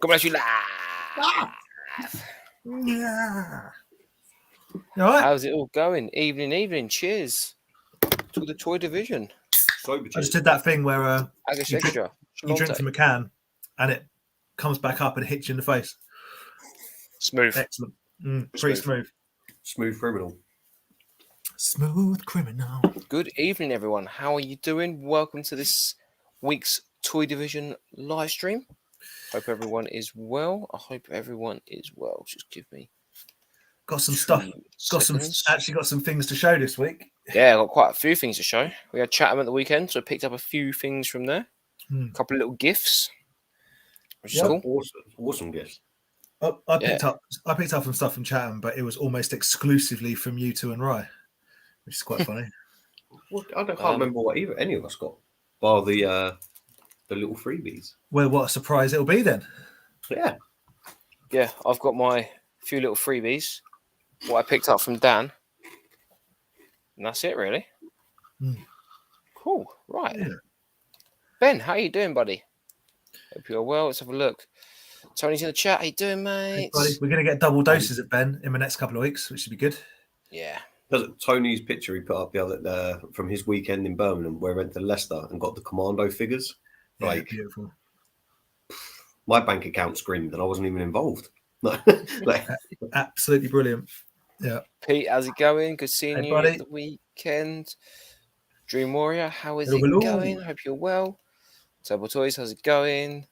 Coming at you live. Yeah. You all right? How's it all going? Evening. Cheers to the toy division. I just did that thing where Agus you extra. drink from a can and it comes back up and hits you in the face. Smooth. Excellent. Pretty smooth. Smooth criminal. Smooth criminal. Good evening, everyone. How are you doing? Welcome to this week's Toy Division live stream. Hope everyone is well. I hope everyone is well. Just give me got some stuff. Got some things to show this week. Yeah, I got quite a few things to show. We had Chatham at the weekend, so I picked up a few things from there. A couple of little gifts, which is cool. Awesome gifts. I picked up some stuff from Chatham, but it was almost exclusively from you two and Rye, which is quite funny. I can't remember what any of us got, bar the little freebies. Well, what a surprise it'll be then. Yeah, I've got my few little freebies. What I picked up from Dan. And that's it, really. Cool. Right. Yeah. Ben, how you doing, buddy? Hope you're well. Let's have a look. Tony's in the chat. How you doing, mate? Hey, buddy. We're going to get double doses at Ben in the next couple of weeks, which should be good. Yeah. Tony's picture he put up the other from his weekend in Birmingham, where he went to Leicester and got the commando figures. Yeah, like, beautiful. My bank account screamed and I wasn't even involved. Absolutely brilliant. Yeah. Pete, how's it going? Good seeing you buddy. at the weekend. Dream Warrior, how is it going? Hope you're well. Turbo Toys, how's it going?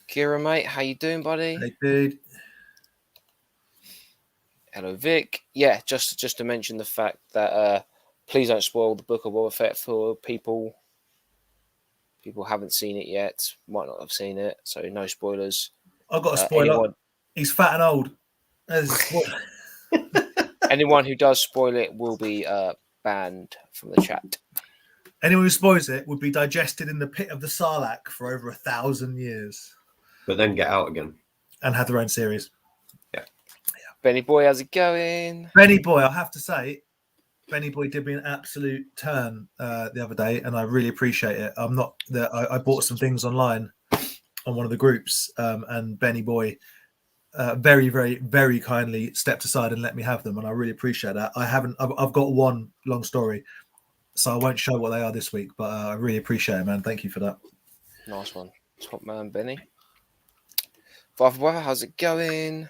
Kira, mate, how you doing, buddy? Hey, dude. Hello, Vic. Yeah, just to mention the fact that please don't spoil the Book of Boba Fett for people. People haven't seen it yet, might not have seen it, so no spoilers. I've got a spoiler. He's fat and old. Anyone who does spoil it will be banned from the chat. Anyone who spoils it would be digested in the pit of the Sarlacc for over 1,000 years. But then get out again. And have their own series. Yeah. Benny Boy, how's it going? Benny Boy, I have to say, Benny Boy did me an absolute turn the other day, and I really appreciate it. I bought some things online on one of the groups, and Benny Boy very, very, very kindly stepped aside and let me have them, and I really appreciate that. I've got one long story, so I won't show what they are this week, but I really appreciate it, man. Thank you for that. Nice one. Top man, Benny. Father, how's it going?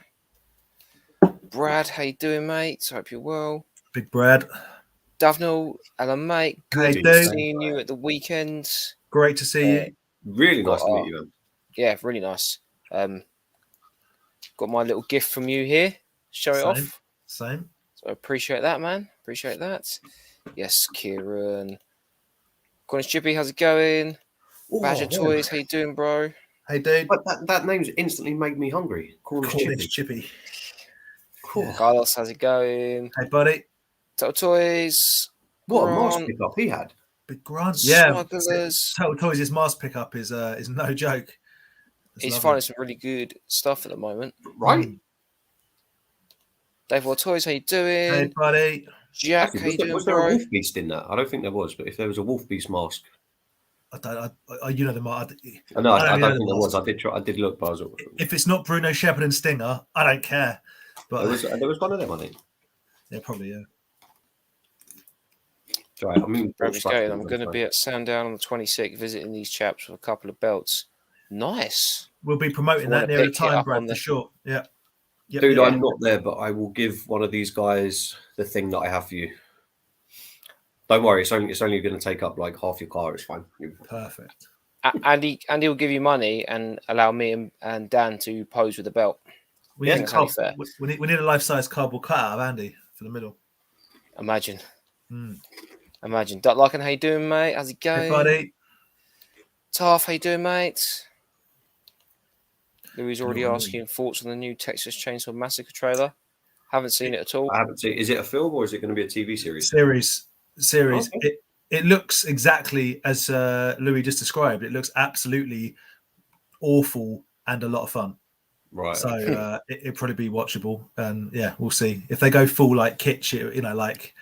Brad, how you doing, mate? Hope you're well. Big Brad. Davnell, hello, mate. Good seeing you at the weekend. Great to see you. Really nice to meet you, man. Yeah, really nice. Got my little gift from you here. Show it off. Same. So I appreciate that, man. Appreciate that. Yes, Kieran. Cornish Chippy, how's it going? Badger Toys, how you doing, bro? Hey, dude. But that name's instantly made me hungry. Cornish Chippy. Cool. Yeah. Carlos, how's it going? Hey, buddy. Total Toys. What a mask pickup he had. Big Grant. Yeah. Smugglers. Total Toys' mask pickup is no joke. He's finding some really good stuff at the moment. Right. Dave Toys, how you doing? Hey, buddy. Jack, how you doing, was there a wolf beast in that? I don't think there was, but if there was a wolf beast mask. You know the mask. I don't think there was. I did look, but if it's not Bruno Shepard and Stinger, I don't care. But there was one of them, I think. Yeah, probably, yeah. Right, I'm going to be at Sandown on the 26th, visiting these chaps with a couple of belts. Nice. We'll be promoting that near the time, Brad, for sure. Yeah. Yep. Dude, I'm not there, but I will give one of these guys the thing that I have for you. Don't worry, it's only going to take up like half your car. It's fine. Perfect. Andy will give you money and allow me and Dan to pose with the belt. We need a life-size cardboard cutout of Andy for the middle. Imagine. Imagine. Duck Larkin, how you doing, mate? How's it going? Hey, buddy. Taff, how you doing, mate? Louis already asking thoughts on the new Texas Chainsaw Massacre trailer. Haven't seen it at all. I haven't seen it. Is it a film or is it going to be a TV series? Series. Okay. It looks exactly as Louis just described. It looks absolutely awful and a lot of fun. Right. So it'll probably be watchable. And yeah, we'll see. If they go full like kitsch, like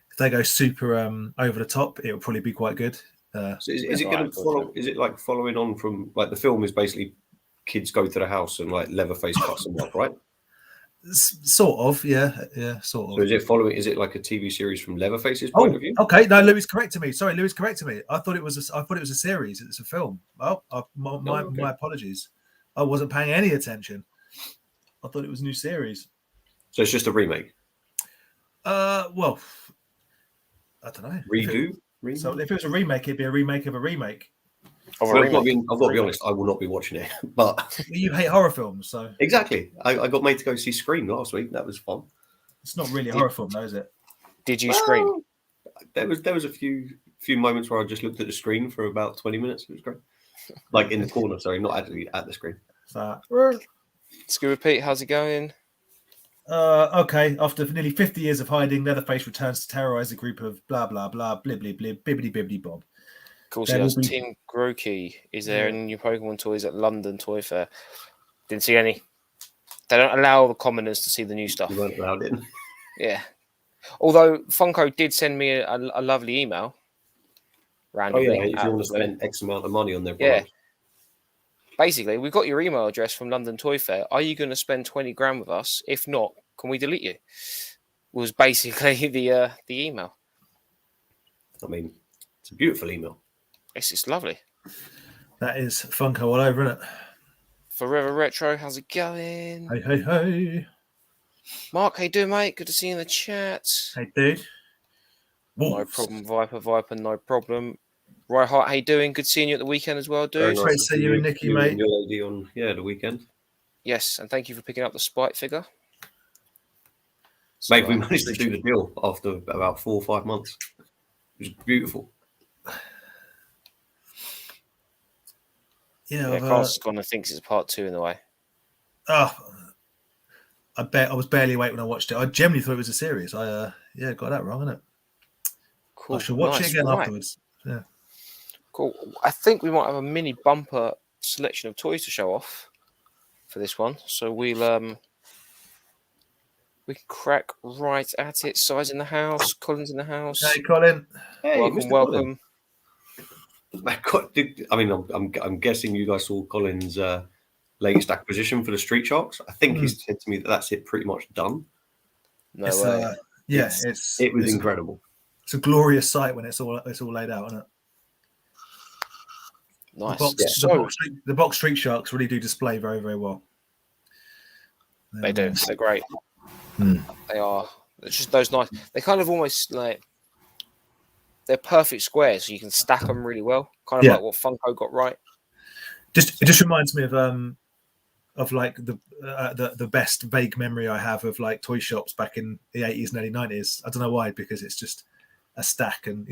if they go super over the top, it'll probably be quite good. So is it going to follow? Is it like following on from like the film is basically kids go to the house and like Leatherface cuts them up, right? Sort of, yeah, sort of. So is it following? Is it like a TV series from Leatherface's Oh, point of view? okay. No, Louis corrected me. Sorry, Louis corrected me. I thought it was a series. It's a film. Oh, my apologies. I wasn't paying any attention. I thought it was a new series. So it's just a remake. Well, I don't know. Redo. So if it was a remake, it'd be a remake of a remake. Well, I've got to be honest. I will not be watching it. But you hate horror films, so exactly. I got made to go see Scream last week. That was fun. It's not really a horror film, though, is it? Did you scream? There was a few moments where I just looked at the screen for about 20 minutes. It was great. Like in the corner, sorry, not actually at the screen. So, Scuba Pete, how's it going? okay. After nearly 50 years of hiding, Leatherface returns to terrorize a group of blah blah blah, blib bibbidi bibbidi bob. Of course, yes. Tim Groki is there any new Pokemon toys at London Toy Fair? Didn't see any. They don't allow the commoners to see the new stuff. You weren't allowed in. Yeah. Although Funko did send me a lovely email. Randomly. Oh yeah, if you want to spend X amount of money on their product. Yeah. Basically, we've got your email address from London Toy Fair. Are you going to spend 20 grand with us? If not, can we delete you? Was basically the email. I mean, it's a beautiful email. It's lovely. That is Funko all over, isn't it? Forever Retro, how's it going? Hey. Mark, how you doing, mate? Good to see you in the chat. Hey, dude. No problem, Viper, no problem. Right, Hart, how you doing? Good seeing you at the weekend as well, dude. Great to see you and Nikki, mate. And your lady on the weekend. Yes, and thank you for picking up the Spite figure. Mate, we managed to do the deal after about 4 or 5 months. It was beautiful. Yeah, Carl's gone and thinks it's part 2 in the way. Oh, I bet I was barely awake when I watched it. I genuinely thought it was a series. I got that wrong, isn't it? Cool. I should watch it again afterwards. Yeah. Cool. I think we might have a mini bumper selection of toys to show off for this one. So we can crack right at it. Size in the house. Colin's in the house. Hey, Colin. Hey, welcome. I mean, I'm guessing you guys saw Colin's latest acquisition for the Street Sharks. I think he said to me that that's it, pretty much done. No way. It was incredible. It's a glorious sight when it's all laid out, isn't it? Nice. The box Street Sharks really do display very, very well. They do. They're great. They are. It's just those nice. They kind of almost like they're perfect squares, so you can stack them really well. Kind of like what Funko got right. It just reminds me of like the best vague memory I have of like toy shops back in the 80s and early 90s. I don't know why, because it's just a stack, and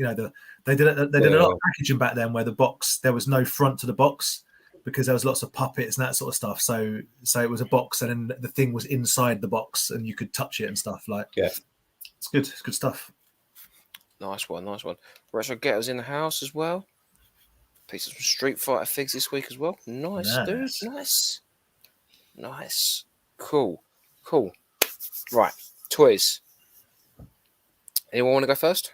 they did a lot of packaging back then where there was no front to the box because there was lots of puppets and that sort of stuff. So it was a box, and then the thing was inside the box, and you could touch it and stuff. It's good. It's good stuff. Nice one. Retro Getter's in the house as well. Piece of some Street Fighter figs this week as well. Nice, dude. Nice. Cool. Right, toys. Anyone want to go first?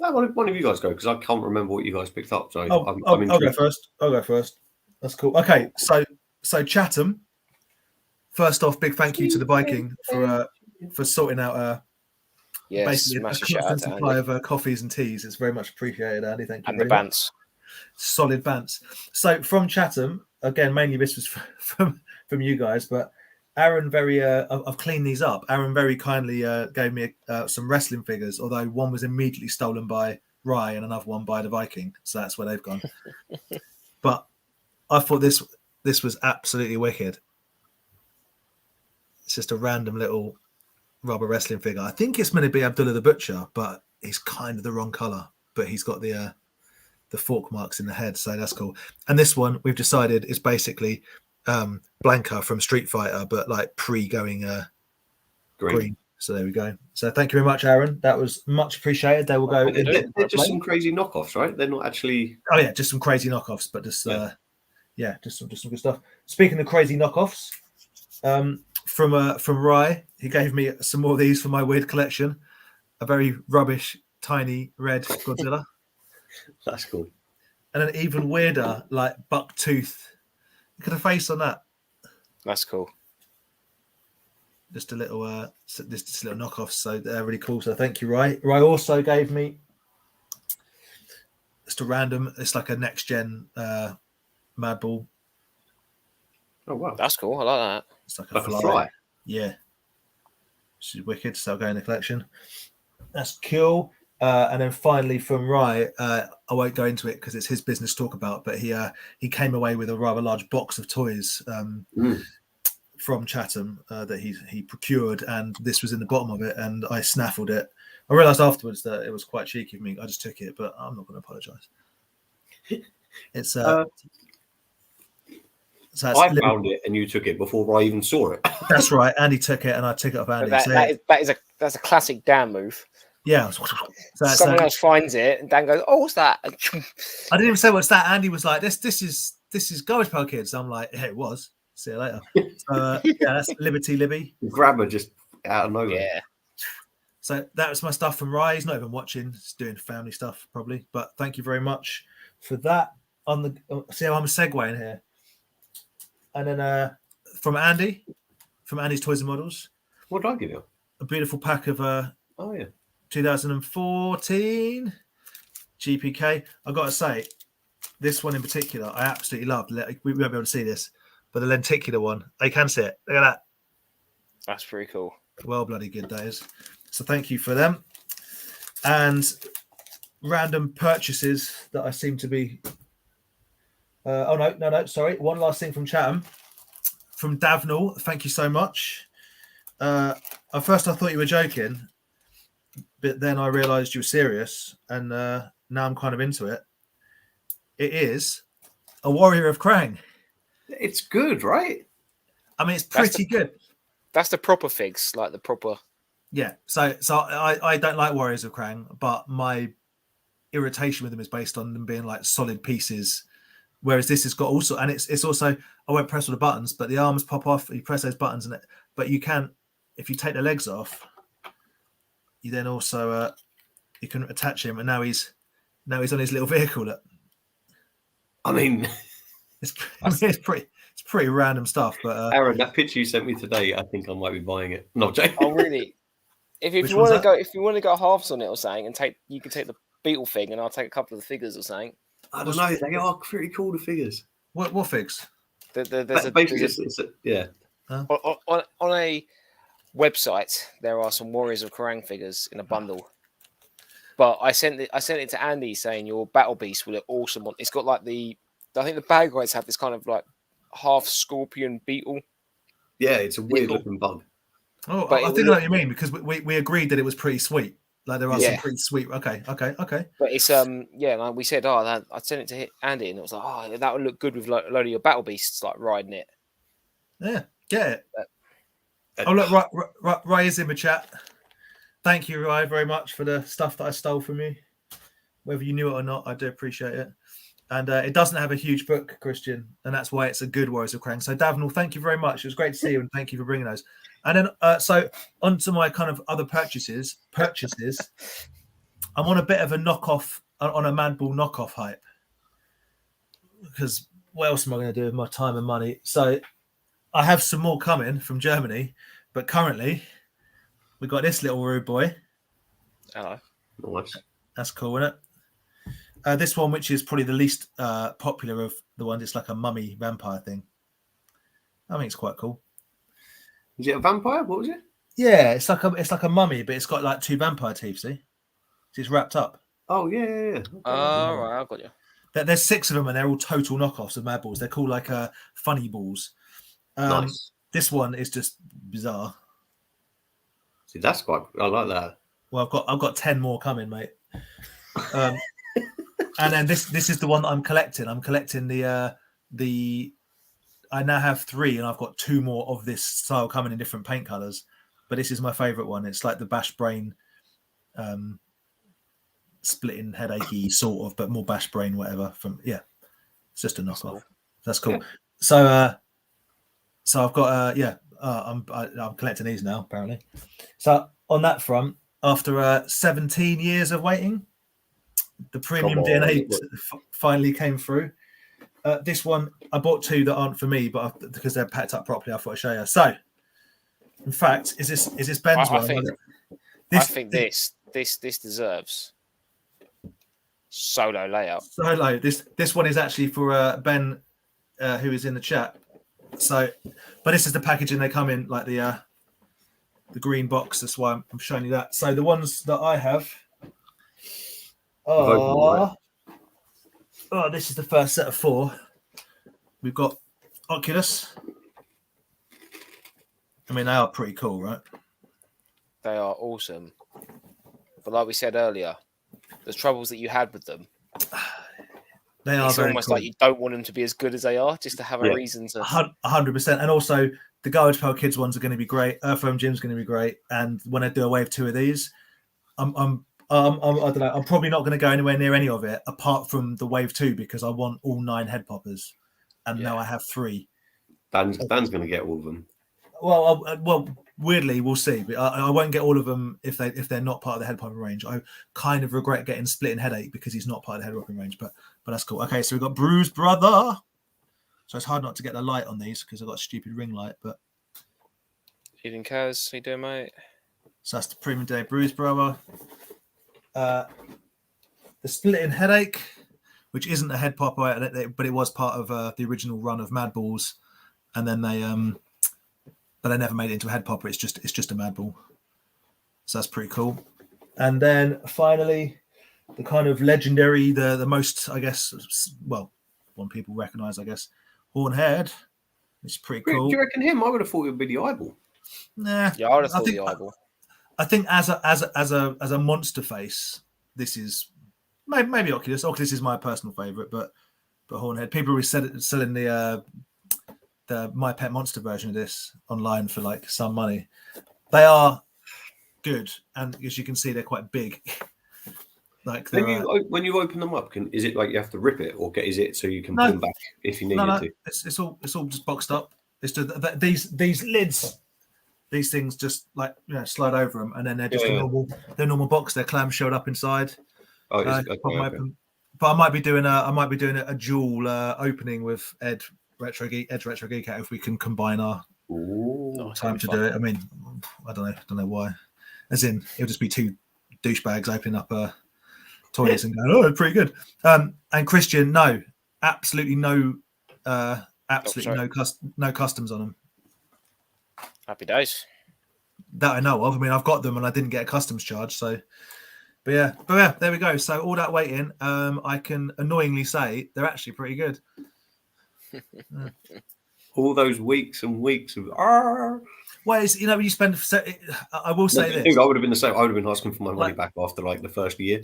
No, one of you guys go, because I can't remember what you guys picked up. So I'll go first. That's cool. Okay, so Chatham. First off, big thank you to the Viking for sorting out basically a constant supply of coffees and teas. It's very much appreciated, Andy. Thank you. And the bants. Solid bants. So from Chatham, again, mainly this was from you guys, but Aaron I've cleaned these up. Aaron very kindly gave me some wrestling figures, although one was immediately stolen by Rye and another one by the Viking. So that's where they've gone. But I thought this was absolutely wicked. It's just a random little rubber wrestling figure. I think it's meant to be Abdullah the Butcher, but he's kind of the wrong color. But he's got the fork marks in the head, so that's cool. And this one we've decided is basically Blanca from Street Fighter, but like pre-going green. So there we go. So thank you very much, Aaron. That was much appreciated. They will go. They're just some crazy knockoffs, right? They're not actually. Oh yeah, just some crazy knockoffs, but just some good stuff. Speaking of crazy knockoffs, from Rye, he gave me some more of these for my weird collection. A very rubbish, tiny red Godzilla. That's cool. And an even weirder, like buck tooth. Look at the face on that. That's cool. Just a little this little knockoff. So they're really cool. So thank you, Rye. Rye also gave me just a random. It's like a next gen Madball. Oh wow, that's cool. I like that. It's like a fly. Yeah, she's wicked. So I'll go in the collection. That's cool. And then finally from Rye, I won't go into it because it's his business to talk about. But he came away with a rather large box of toys from Chatham that he procured, and this was in the bottom of it, and I snaffled it. I realised afterwards that it was quite cheeky of me. I just took it, but I'm not going to apologise. It's so I found it and you took it before I even saw it. That's right. Andy took it and I took it off Andy. That's a classic Dan move. Yeah. Someone else finds it and Dan goes, "Oh, what's that?" I didn't even say what's that. Andy was like, "This is Garbage Pail Kids." I'm like, "Yeah, it was. See you later." So yeah, that's Liberty Libby. Grabber just out of nowhere. Yeah. So that was my stuff from Rye. He's not even watching. He's doing family stuff probably. But thank you very much for that. See how I'm segueing here. And then from Andy's Toys and Models. What did I give you? A beautiful pack of 2014 GPK. I got to say, this one in particular, I absolutely loved. We won't be able to see this, but the lenticular one, I can see it. Look at that. That's pretty cool. Well, bloody good days. So thank you for them. And random purchases that I seem to be. No. Sorry. One last thing from Chatham. From Davnall. Thank you so much. At first, I thought you were joking, but then I realised you were serious, and now I'm kind of into it. It is a Warrior of Krang. It's good, right? I mean, it's pretty good. That's the proper figs, like the proper. Yeah. So I don't like Warriors of Krang, but my irritation with them is based on them being like solid pieces. Whereas this has got also, and it's also, I won't press all the buttons, but the arms pop off. You press those buttons, but you can, if you take the legs off, you then also you can attach him, and now he's on his little vehicle. Look. I mean, it's pretty random stuff. But Aaron, that picture you sent me today, I think I might be buying it. No, Jay. Oh really? If you want to go halves on it or something, and you can take the Beetle thing, and I'll take a couple of the figures or something. I don't know. They are pretty cool, the figures. What figs? Yeah. On a website, there are some Warriors of Kerrang figures in a bundle. But I sent it to Andy saying your Battle Beast will look awesome. It's got like I think the bad guys have this kind of like half scorpion beetle. Yeah, it's a weird looking bug. Oh, but I think I know what you mean, because we agreed that it was pretty sweet. Like there are some pretty sweet. Okay. But it's like we said, I sent it to Andy, and it was like, that would look good with like a load of your Battle Beasts like riding it. Yeah, get it. Look, Ray is in the chat. Thank you, Ray, very much for the stuff that I stole from you. Whether you knew it or not, I do appreciate it. And it doesn't have a huge book, Christian, and that's why it's a good Warriors of Krang. So, Davnall, thank you very much. It was great to see you, and thank you for bringing those. And then, so on to my kind of other purchases. I'm on a bit of a knockoff, on a Madball knockoff hype. Because what else am I going to do with my time and money? So I have some more coming from Germany, but currently we got this little rude boy. Hello. Nice. That's cool, isn't it? This one, which is probably the least popular of the ones, it's like a mummy vampire thing. I think it's quite cool. Is it a vampire? What was it? Yeah, it's like a mummy, but it's got like two vampire teeth. See, it's wrapped up. Oh yeah. Okay. Right, I've got you. There's 6 of them, and they're all total knockoffs of Madballs. They're called like funny balls. Nice. This one is just bizarre. See, that's quite. I like that. Well, I've got 10 more coming, mate. And then this is the one that I'm collecting. I'm collecting the. I now have 3, and I've got 2 more of this style coming in different paint colors. But this is my favorite one. It's like the Bash Brain, splitting headachy sort of, but more Bash Brain, whatever. It's just a knockoff. Cool. That's cool. Yeah. So I've got I'm collecting these now apparently. So on that front, after 17 years of waiting, the premium DNA finally came through. this one, I bought two that aren't for me, but because they're packed up properly, I thought I'd show you. So, in fact, is this Ben's I one? think this deserves solo layout. Solo. This one is actually for Ben, who is in the chat. So, but this is the packaging they come in, like the green box. That's why I'm showing you that. So the ones that I have are. Oh, this is the first set of 4. We've got Oculus. I mean, they are pretty cool, right? They are awesome. But like we said earlier, the troubles that you had with them. They are it's very almost cool. like you don't want them to be as good as they are, just to have a reason to. 100%. And also, the Garbage Pail Kids ones are going to be great. Earthworm Jim's going to be great. And when I do a wave 2 of these, I don't know. I'm probably not going to go anywhere near any of it apart from the wave 2 because I want all 9 head poppers, and now I have 3. Dan's going to get all of them. Well, weirdly, we'll see. But I won't get all of them if they're not part of the head popping range. I kind of regret getting Splitting Headache because he's not part of the head popping range. But that's cool. Okay, so we've got Bruise Brother. So it's hard not to get the light on these because I've got a stupid ring light. But Eating Kaz, how you doing, mate? So that's the Premium Day Bruise Brother. The Splitting Headache, which isn't a head popper, but it was part of the original run of Madballs, and then but they never made it into a head popper. It's just a Madball, so that's pretty cool. And then finally, the kind of legendary, the most, I guess, well, one people recognise, I guess, Hornhead. It's pretty cool. Do you reckon him? I would have thought it would be the eyeball. Nah, yeah, I would have thought the eyeball. I think as a monster face, this is maybe Oculus. Oculus is my personal favourite, but Hornhead. People were selling the My Pet Monster version of this online for like some money. They are good, and as you can see, they're quite big. Like when you open them up, is it like you have to rip it, or is it so you can put them back if you need to? It's all just boxed up. It's just these lids. These things just like slide over them, and then they're just a normal box. They're clamshelled up inside. Oh, okay. But I might be doing a dual opening with Ed Retro Geek Out if we can combine our time to do it. I mean, I don't know why. As in, it'll just be 2 douchebags opening up toilets and going, oh, pretty good. And Christian, no, absolutely no customs on them. Happy days. That I know of. I mean, I've got them and I didn't get a customs charge. So, but yeah, there we go. So all that waiting, I can annoyingly say they're actually pretty good. All those weeks and weeks of well, it's, when you spend. I will say this. I would have been the same. I would have been asking for my money back after like the first year.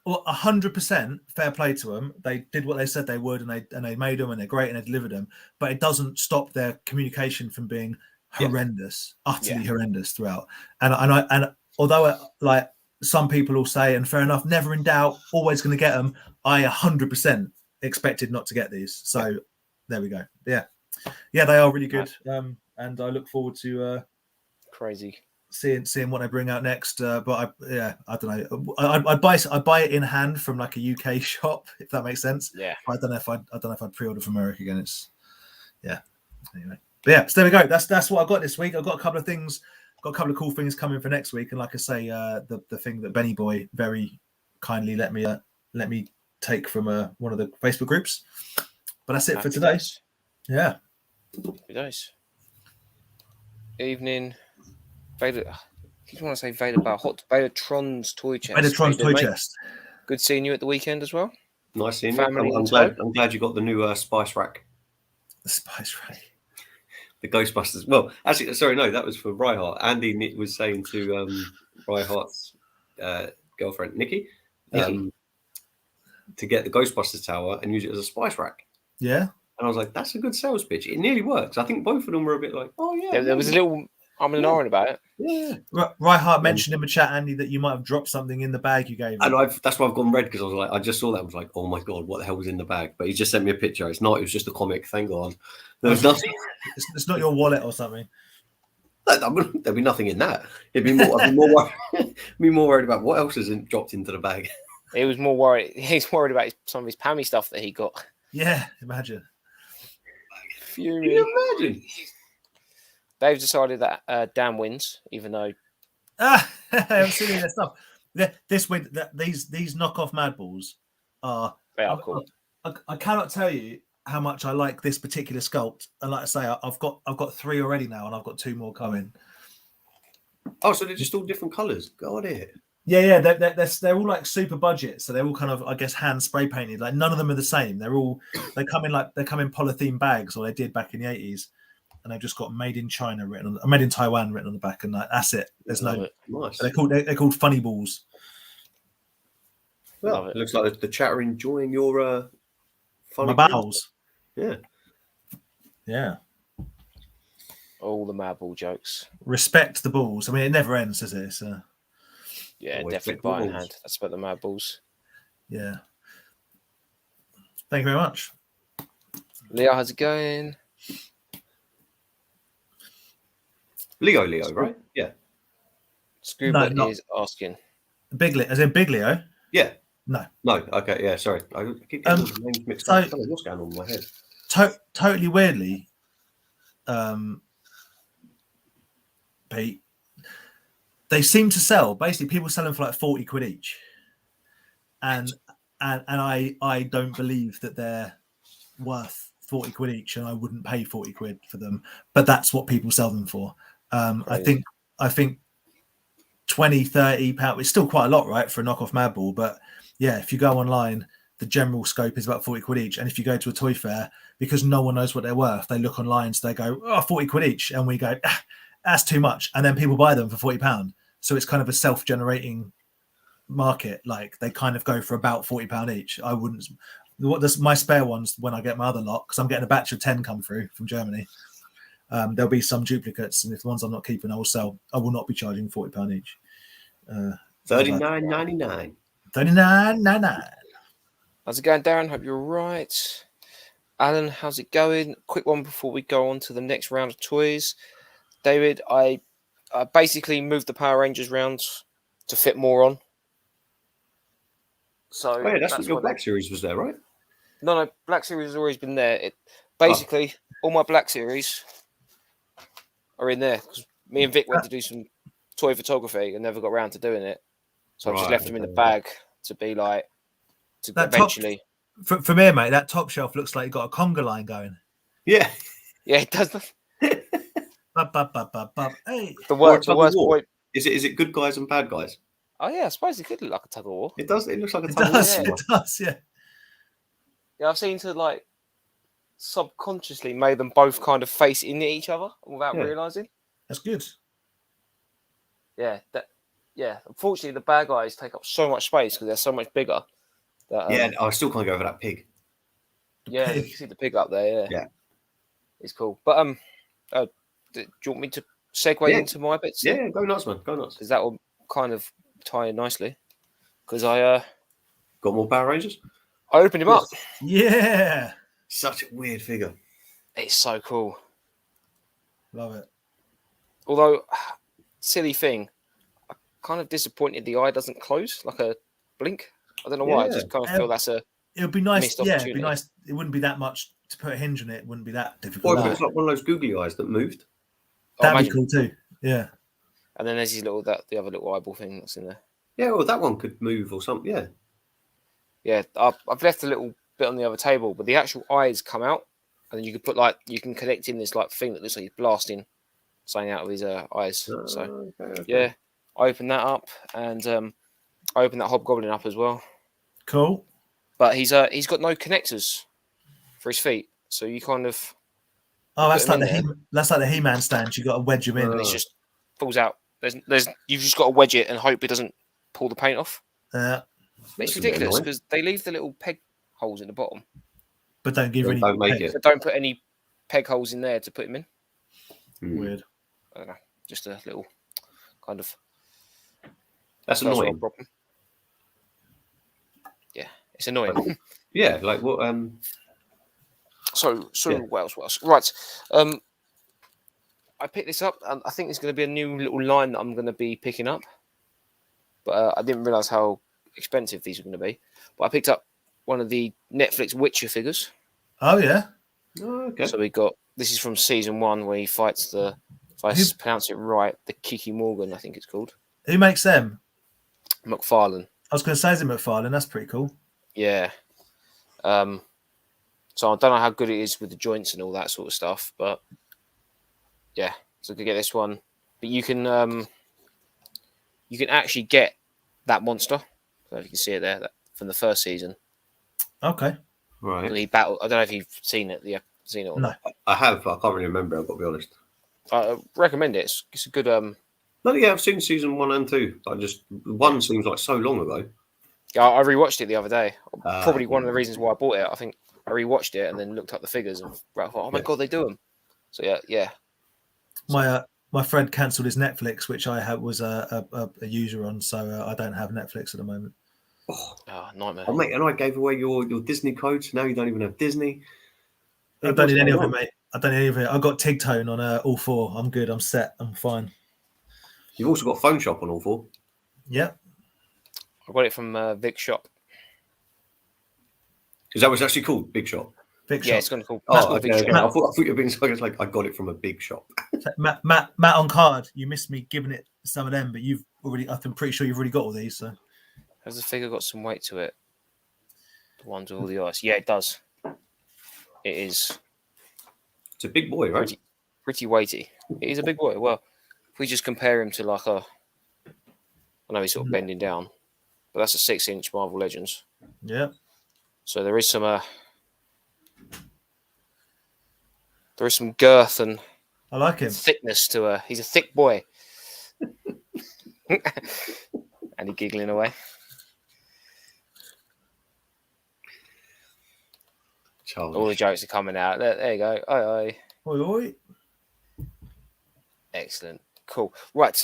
Well, 100% fair play to them. They did what they said they would, and they made them, and they're great, and they delivered them. But it doesn't stop their communication from being horrendous, utterly horrendous throughout. And although like some people will say, and fair enough, never in doubt, always going to get them. I 100% expected not to get these. So there we go. Yeah, they are really good. And I look forward to crazy seeing what they bring out next. But I don't know. I'd buy it in hand from like a UK shop if that makes sense. Yeah. I don't know if I'd pre-order from America again. It's anyway. But yeah, so there we go. That's what I've got this week. I've got a couple of cool things coming for next week. And like I say, the thing that Benny Boy very kindly let me take from one of the Facebook groups. But that's it for today. Days. Yeah. Happy days. Evening. Vader. I keep want to say Vader Bar. Vadertron's toy chest. Vadertron's toy chest. Good seeing you at the weekend as well. Nice seeing you. I'm glad you got the new spice rack. The spice rack. The Ghostbusters. Well, actually, sorry, no, that was for Ryhart. Andy was saying to Ryhart's girlfriend, Nikki, to get the Ghostbusters tower and use it as a spice rack. Yeah. And I was like, that's a good sales pitch. It nearly works. I think both of them were a bit like, oh, yeah. There was a little and ahhing about it. Yeah. Ryhart mentioned in the chat, Andy, that you might have dropped something in the bag you gave him. And that's why I've gone red, because I was like, I just saw that. I was like, oh my God, what the hell was in the bag? But he just sent me a picture. It was just a comic. Thank God. There was nothing. It's not your wallet or something. There'd be nothing in that. I'd be more worried about what else isn't dropped into the bag. He's more worried about some of his Pammy stuff that he got. Yeah, imagine. Can you Fuming. imagine? They've decided that Dan wins, even though I'm silly that stuff. These knockoff Madballs are. they are cool. I cannot tell you how much I like this particular sculpt, and like I say, I've got 3 already now, and I've got 2 more coming. Oh, so they're just all different colours. Got it. Yeah, they're all like super budget, so they're all kind of, I guess, hand spray painted. Like none of them are the same. They come in polythene bags, or they did back in the 80s, and they've just got "Made in China" written on, "Made in Taiwan" written on the back, and like, that's it. There's no. Nice. They're called funny balls. Well, it looks like the chat are enjoying your funny Madballs. Yeah. Yeah. All the Madball jokes. Respect the balls. I mean, it never ends, does it? So, Yeah, Always definitely flick the buy in balls. hand. That's about the Madballs. yeah. Thank you very much. Leo, how's it going? Leo, right? Yeah. Scuba No, is asking. Big Leo, as in Big Leo? Yeah. No. Okay. Yeah. Sorry. I keep getting all the names mixed up. I don't know what's going on in my head. Totally weirdly, Pete, they seem to sell. Basically, people sell them for like 40 quid each, and I don't believe that they're worth 40 quid each, and I wouldn't pay 40 quid for them. But that's what people sell them for. I think 20, 30 pounds. It's still quite a lot, right, for a knockoff Madball. But yeah, if you go online, the general scope is about 40 quid each. And if you go to a toy fair, because no one knows what they're worth, they look online, so they go, oh, 40 quid each. And we go, that's too much. And then people buy them for £40. So it's kind of a self-generating market. Like they kind of go for about £40 each. I wouldn't. My spare ones when I get my other lot, because I'm getting a batch of 10 come through from Germany. There'll be some duplicates, and if the ones I'm not keeping, I will sell. I will not be charging £40 each. $39.99. $39.99. How's it going, Darren? Hope you're all right. Alan, how's it going? Quick one before we go on to the next round of toys. David, I basically moved the Power Rangers round to fit more on. So Oh, yeah, that's what your Black Series was there, right? No, Black Series has always been there. Basically, all my Black Series are in there because me and Vic went to do some toy photography and never got around to doing it. So I've just left them in the bag to be like, to eventually. For me, mate, that top shelf looks like you got a conga line going. Yeah. Yeah, it does. Hey. The worst boy. Is it good guys and bad guys? Oh yeah, I suppose it could look like a tug of war. It does. It looks like a tug of war. It does. Yeah. Yeah, I've seen to like subconsciously made them both kind of face into each other without realizing. That's good. Yeah, unfortunately, the bad guys take up so much space because they're so much bigger. That, I still can't go over that pig. Yeah, you can see the pig up there. Yeah, it's cool. But do you want me to segue into my bits? Yeah, go nuts, man. Go nuts. Because that will kind of tie in nicely. Because I got more Power Rangers. I opened him up. Yeah, such a weird figure. It's so cool. Love it. Although, silly thing, I'm kind of disappointed the eye doesn't close like a blink. I don't know why. I just kind of feel that's a. It would be nice. Yeah, it'd be nice. It wouldn't be that much to put a hinge on it. It wouldn't be that difficult. Or if it's like one of those googly eyes that moved. That'd be cool too. Yeah. And then there's his the other little eyeball thing that's in there. Yeah, well, that one could move or something. Yeah. Yeah, I've left a little bit on the other table, but the actual eyes come out, and then you could you can connect in this like thing that looks like he's blasting something out of his eyes. Okay. Yeah, I opened that up, and I opened that Hobgoblin up as well. Cool. But he's got no connectors for his feet, so you kind of. Oh, that's like the He-Man stand. You got to wedge him in, and it just falls out. You've just got to wedge it and hope it doesn't pull the paint off. Yeah. It's ridiculous because they leave the little peg holes in the bottom, but don't give any. Don't make it. So don't put any peg holes in there to put him in. Weird. I don't know. Just a little kind of. That's annoying. Problem. Yeah, it's annoying. Yeah, like what? So what else? Right. I picked this up, and I think there's going to be a new little line that I'm going to be picking up. But I didn't realize how expensive these were going to be. But I picked up one of the Netflix Witcher figures. Oh yeah. Oh, okay. So we got this is from season 1 where he fights the, if I pronounce it right, the Kiki Morgan, I think it's called. Who makes them? McFarlane. I was going to say, is it McFarlane? That's pretty cool. Yeah. So I don't know how good it is with the joints and all that sort of stuff, but yeah. So I could get this one, but you can actually get that monster. So you can see it there from the first season. Okay. Right. He battled. I don't know if you've seen it. Yeah, seen it or not. I have, but I can't really remember. I've got to be honest. I recommend it. It's a good. No, yeah, I've seen season 1 and 2. I just one seems like so long ago. Yeah, I rewatched it the other day. Probably one of Yeah. the reasons why I bought it. I think I rewatched it and then looked up the figures and thought, oh my god, they do them. So yeah. My friend cancelled his Netflix, which I was a user on, so I don't have Netflix at the moment. Oh, nightmare. Oh, mate, and I gave away your Disney code, so now you don't even have Disney. I don't need any of it, mate. I don't need any of it. I got Tigtone on all 4. I'm good. I'm set. I'm fine. You've also got Phone Shop on all 4. Yep. I got it from Vic Shop. Is that what's actually called? Big Shop? Big Yeah, Shop. it's going to call. Oh, okay. Vic I Shop. thought you were being like I got it from a big shop. Matt on card. You missed me giving it some of them, but you've already. I'm pretty sure you've already got all these. So Has the figure got some weight to it? The ones with all the ice. Yeah, it does. It is. It's a big boy, right? Pretty weighty. It is a big boy. Well, if we just compare him to like a, I know he's sort of bending down, but that's a 6-inch Marvel Legends. yeah. So there is some girth and I like him. thickness to he's a thick boy. And he giggling away. Childish. All the jokes are coming out. There you go. Aye. Oi, oi. Excellent. Cool. Right.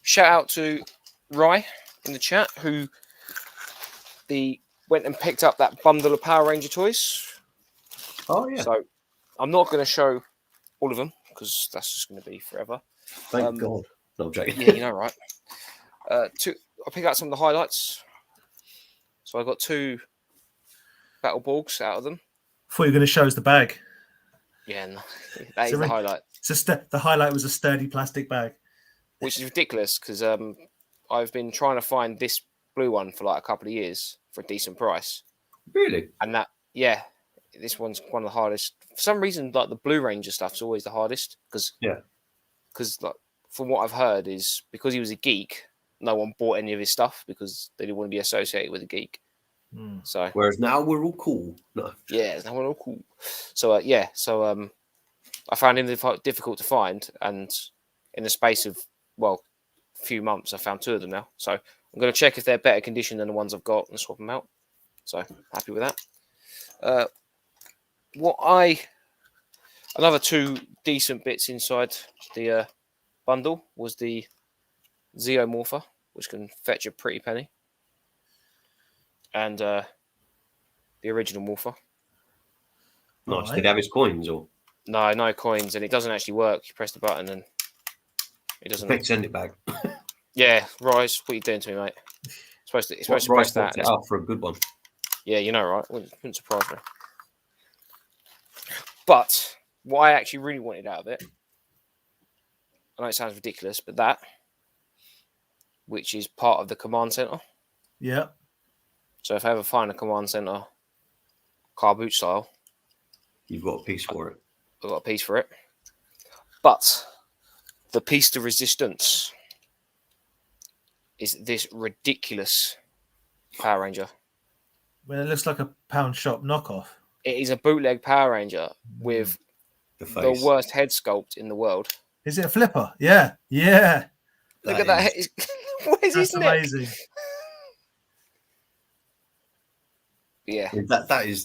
Shout out to Rye in the chat who went and picked up that bundle of Power Ranger toys. Oh yeah. So I'm not going to show all of them because that's just going to be forever. Thank God. No, I'm joking. Yeah, you know, right. I picked out some of the highlights. So I got 2 Battle Borgs out of them. Thought you were going to show us the bag. Yeah, no, that is the highlight. The highlight was a sturdy plastic bag, Which is ridiculous because I've been trying to find this blue one for like a couple of years for a decent price. Really? And this one's one of the hardest. For some reason, like the Blue Ranger stuff's always the hardest because like from what I've heard is because he was a geek, no one bought any of his stuff because they didn't want to be associated with a geek. So whereas now we're all cool. No. Yeah, now we're all cool. So I found him difficult to find, and in the space of a few months, I found 2 of them now. So I'm going to check if they're better condition than the ones I've got and swap them out. So happy with that. Another 2 decent bits inside the bundle was the Zeomorpher, which can fetch a pretty penny, and the original Morpher. Nice. Did he have his coins or? No coins, and it doesn't actually work. You press the button and it doesn't. Send it back. Yeah, Rise, what are you doing to me, mate? It's supposed to press that. It up for a good one. Yeah, you know, right? Wouldn't surprise me. But what I actually really wanted out of it, I know it sounds ridiculous, but that, which is part of the command center. Yeah. So if I ever find a command center car boot style, you've got a piece for it. I've got a piece for it. But the piece de resistance is this ridiculous Power Ranger. Well, it looks like a pound shop knockoff. It is a bootleg Power Ranger with the worst head sculpt in the world. Is it a flipper? Yeah. Look at that. Where's his neck? Amazing. Yeah. That is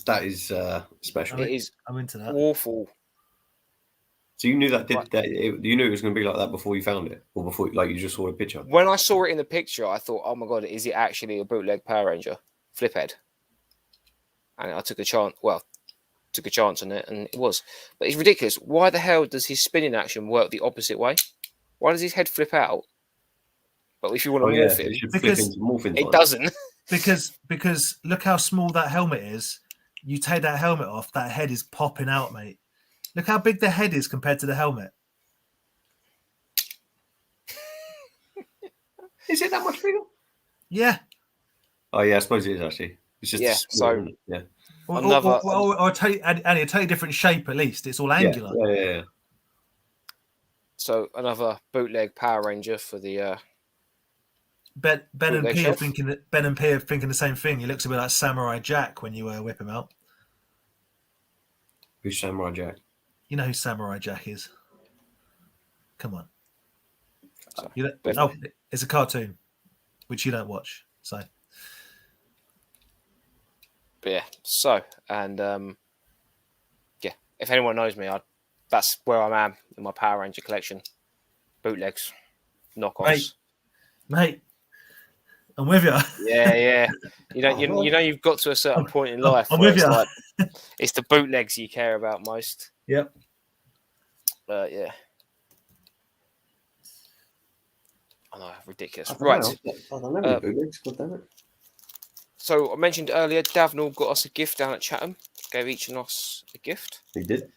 special. It is. I'm into that. Awful. So you knew you knew it was going to be like that before you found it, or before you just saw a picture. When I saw it in the picture, I thought, "Oh my god, is it actually a bootleg Power Ranger fliphead?" And I took a chance. Well, took a chance on it, and it was. But it's ridiculous. Why the hell does his spinning action work the opposite way? Why does his head flip out? But if you want to morph him, because it doesn't. Because look how small that helmet is. you take that helmet off, that head is popping out, mate. Look how big the head is compared to the helmet. Is it that much bigger? Yeah. Oh yeah, I suppose it is actually. It's just Yeah, small, so- isn't it? Yeah. Or a totally different shape at least. It's all angular. Yeah. So another bootleg Power Ranger for the Ben and bootleg P are shelf. thinking the same thing. He looks a bit like Samurai Jack when you whip him out. Who's Samurai Jack? You know who Samurai Jack is? Come on. So, It's a cartoon, which you don't watch. So, but yeah. So and yeah, if anyone knows me, that's where I am in my Power Ranger collection. Bootlegs, knockoffs. Mate, I'm with you. Yeah. You know, you've got to a certain point in life I'm where with it's you. like it's the bootlegs you care about most. Yep. Yeah. I know, ridiculous. Right. I don't know. Bootlegs, God damn it. So I mentioned earlier, Davnell got us a gift down at Chatham. Gave each of us a gift. He did.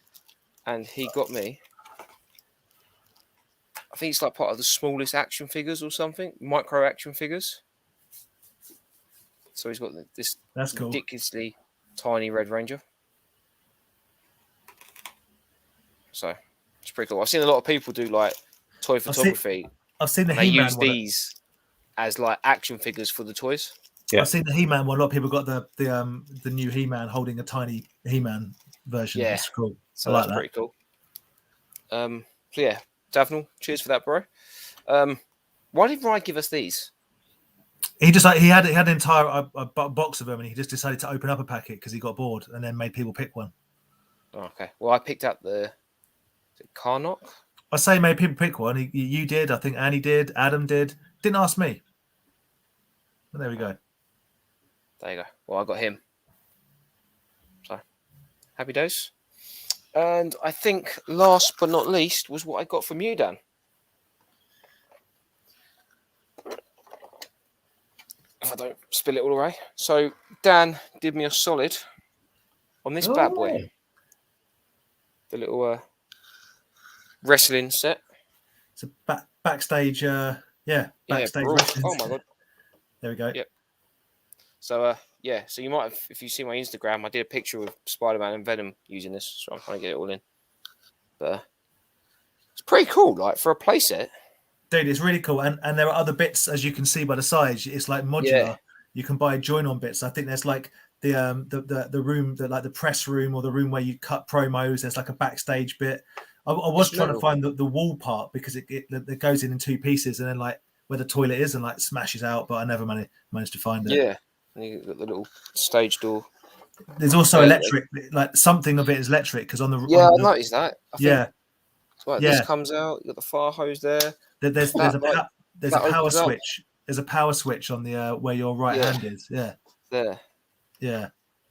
And he got me, I think it's like part of the smallest action figures or something, micro action figures. So he's got this That's cool. ridiculously tiny Red Ranger. So it's pretty cool. I've seen a lot of people do like toy photography. I've seen the and they He-Man use one. these as like action figures for the toys. Yeah. I've seen the He-Man one. A lot of people got the new He-Man holding a tiny He-Man version. Yeah. It's cool. So I like that's that. pretty cool. So yeah, Davnell, cheers for that, bro. Why did Ryan give us these? He just he had an entire box of them, and he just decided to open up a packet because he got bored, and then made people pick one. Oh, okay. Well, I picked up the Karnok. I say made people pick one. You did. I think Annie did. Adam did. Didn't ask me. But there we go. There you go. Well, I got him. So happy days. And I think last but not least was what I got from you, Dan. If I don't spill it all away. So Dan did me a solid on this bad boy. The little wrestling set. It's a backstage. Backstage wrestling. Oh my god. There we go. Yep. So so you might have, if you see my Instagram, I did a picture of Spider-Man and Venom using this, so I'm trying to get it all in. But it's pretty cool, like for a playset. Dude, it's really cool, and there are other bits, as you can see by the sides. It's like modular. Yeah. You can buy join-on bits. I think there's like the room, like the press room or the room where you cut promos. There's like a backstage bit. I was trying to find the wall part because it goes in two pieces, and then like where the toilet is and like smashes out, but I never managed to find it. Yeah, and you got the little stage door. There's also electric, like something of it is electric because on the I noticed that. This comes out. You got the fire hose there. There's a power switch. Up. There's a power switch on the where your right hand is. Yeah. There. Yeah.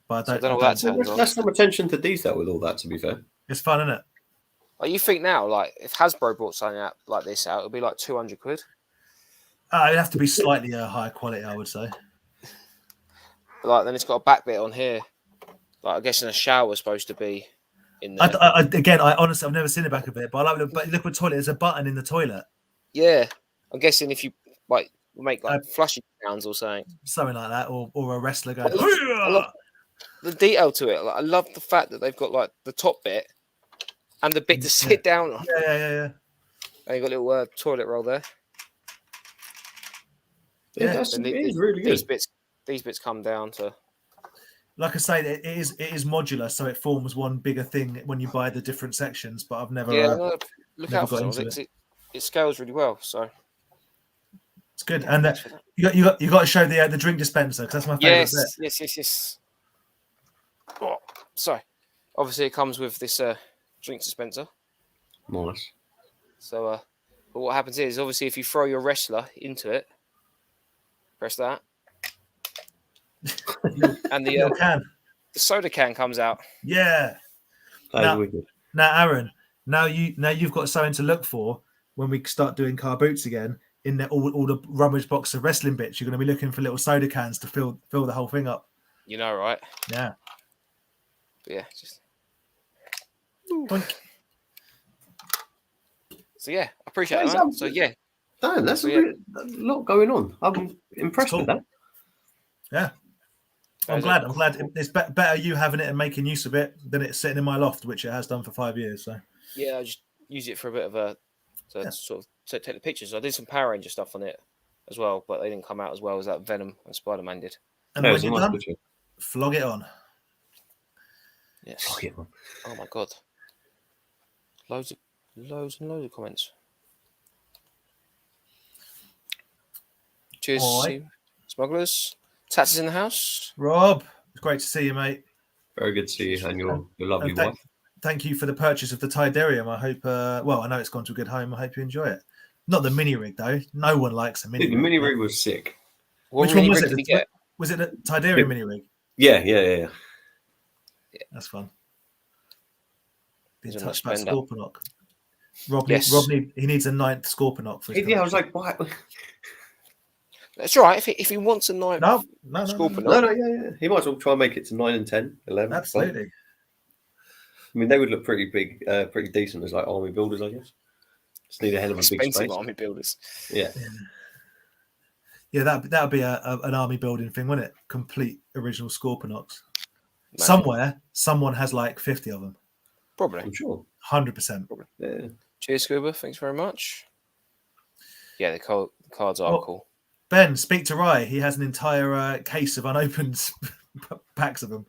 But I don't know what that turns on. That's some attention to detail with all that, to be fair. It's fun, isn't it? Like you think now, like if Hasbro brought something out like this out, it'd be like 200 quid. It'd have to be slightly higher quality, I would say. But like then it's got a back bit on here. Like I guess in a shower supposed to be in there. I honestly I've never seen the back of it, but I like the liquid toilet. There's a button in the toilet. Yeah, I'm guessing if you like make like flushing sounds or something like that, or a wrestler going. I love the detail to it. Like, I love the fact that they've got like the top bit and the bit to sit down on. Yeah. And you got a little toilet roll there. Yeah, it is really good. These bits come down to. Like I say, it is modular, so it forms one bigger thing when you buy the different sections. But I've never. Look out for it. It scales really well, so it's good. And you got to show the drink dispenser because that's my favorite bit. Yes. Oh, sorry. Obviously, it comes with this drink dispenser. Nice. So, but what happens is, obviously, if you throw your wrestler into it, press that, and the soda can comes out. Yeah. Now, Aaron, now you've got something to look for when we start doing car boots again. In all the rummage box of wrestling bits, you're going to be looking for little soda cans to fill the whole thing up. You know, right? Yeah. But yeah, just. Boink. So yeah, I appreciate it, man. So yeah. Damn, that's a lot going on. I'm impressed Cool. with that. Yeah. I'm glad. It's better you having it and making use of it than it sitting in my loft, which it has done for 5 years. So yeah, I just use it for a bit of a sort of take the pictures. I did some Power Ranger stuff on it as well, but they didn't come out as well as that Venom and Spider-Man did. And when you're done, flog it on. Yes. Flog it on. Oh my god. Loads and loads of comments. Cheers, Right. smugglers. Tats is in the house. Rob, it's great to see you, mate. Very good to see you and your lovely wife. Thank you for the purchase of the Tidarium. I hope, well, I know it's gone to a good home. I hope you enjoy it. Not the mini rig, though. No one likes a mini rig. The mini rig was sick. Which one was it? Was it the Tidarium mini rig? Yeah. That's fun. Being He's a touched by spender. Scorponok. Rob, Yes. he needs a 9th Scorponok for his Yeah, I was like, why? That's right. If he wants a 9th No. Scorponok. Yeah. He might as well try and make it to 9 and 10, 11. Absolutely. 12. I mean, they would look pretty big, pretty decent as like army builders, I guess. Just need a hell of a big Expensive space. army builders. Yeah. Yeah, that would be an army building thing, wouldn't it? Complete original Scorponoks. Man. Somewhere, someone has like 50 of them. Probably. I'm sure. 100%. Probably. Yeah. Cheers, Scuba. Thanks very much. Yeah, the cards are cool. Ben, speak to Rye. He has an entire case of unopened packs of them.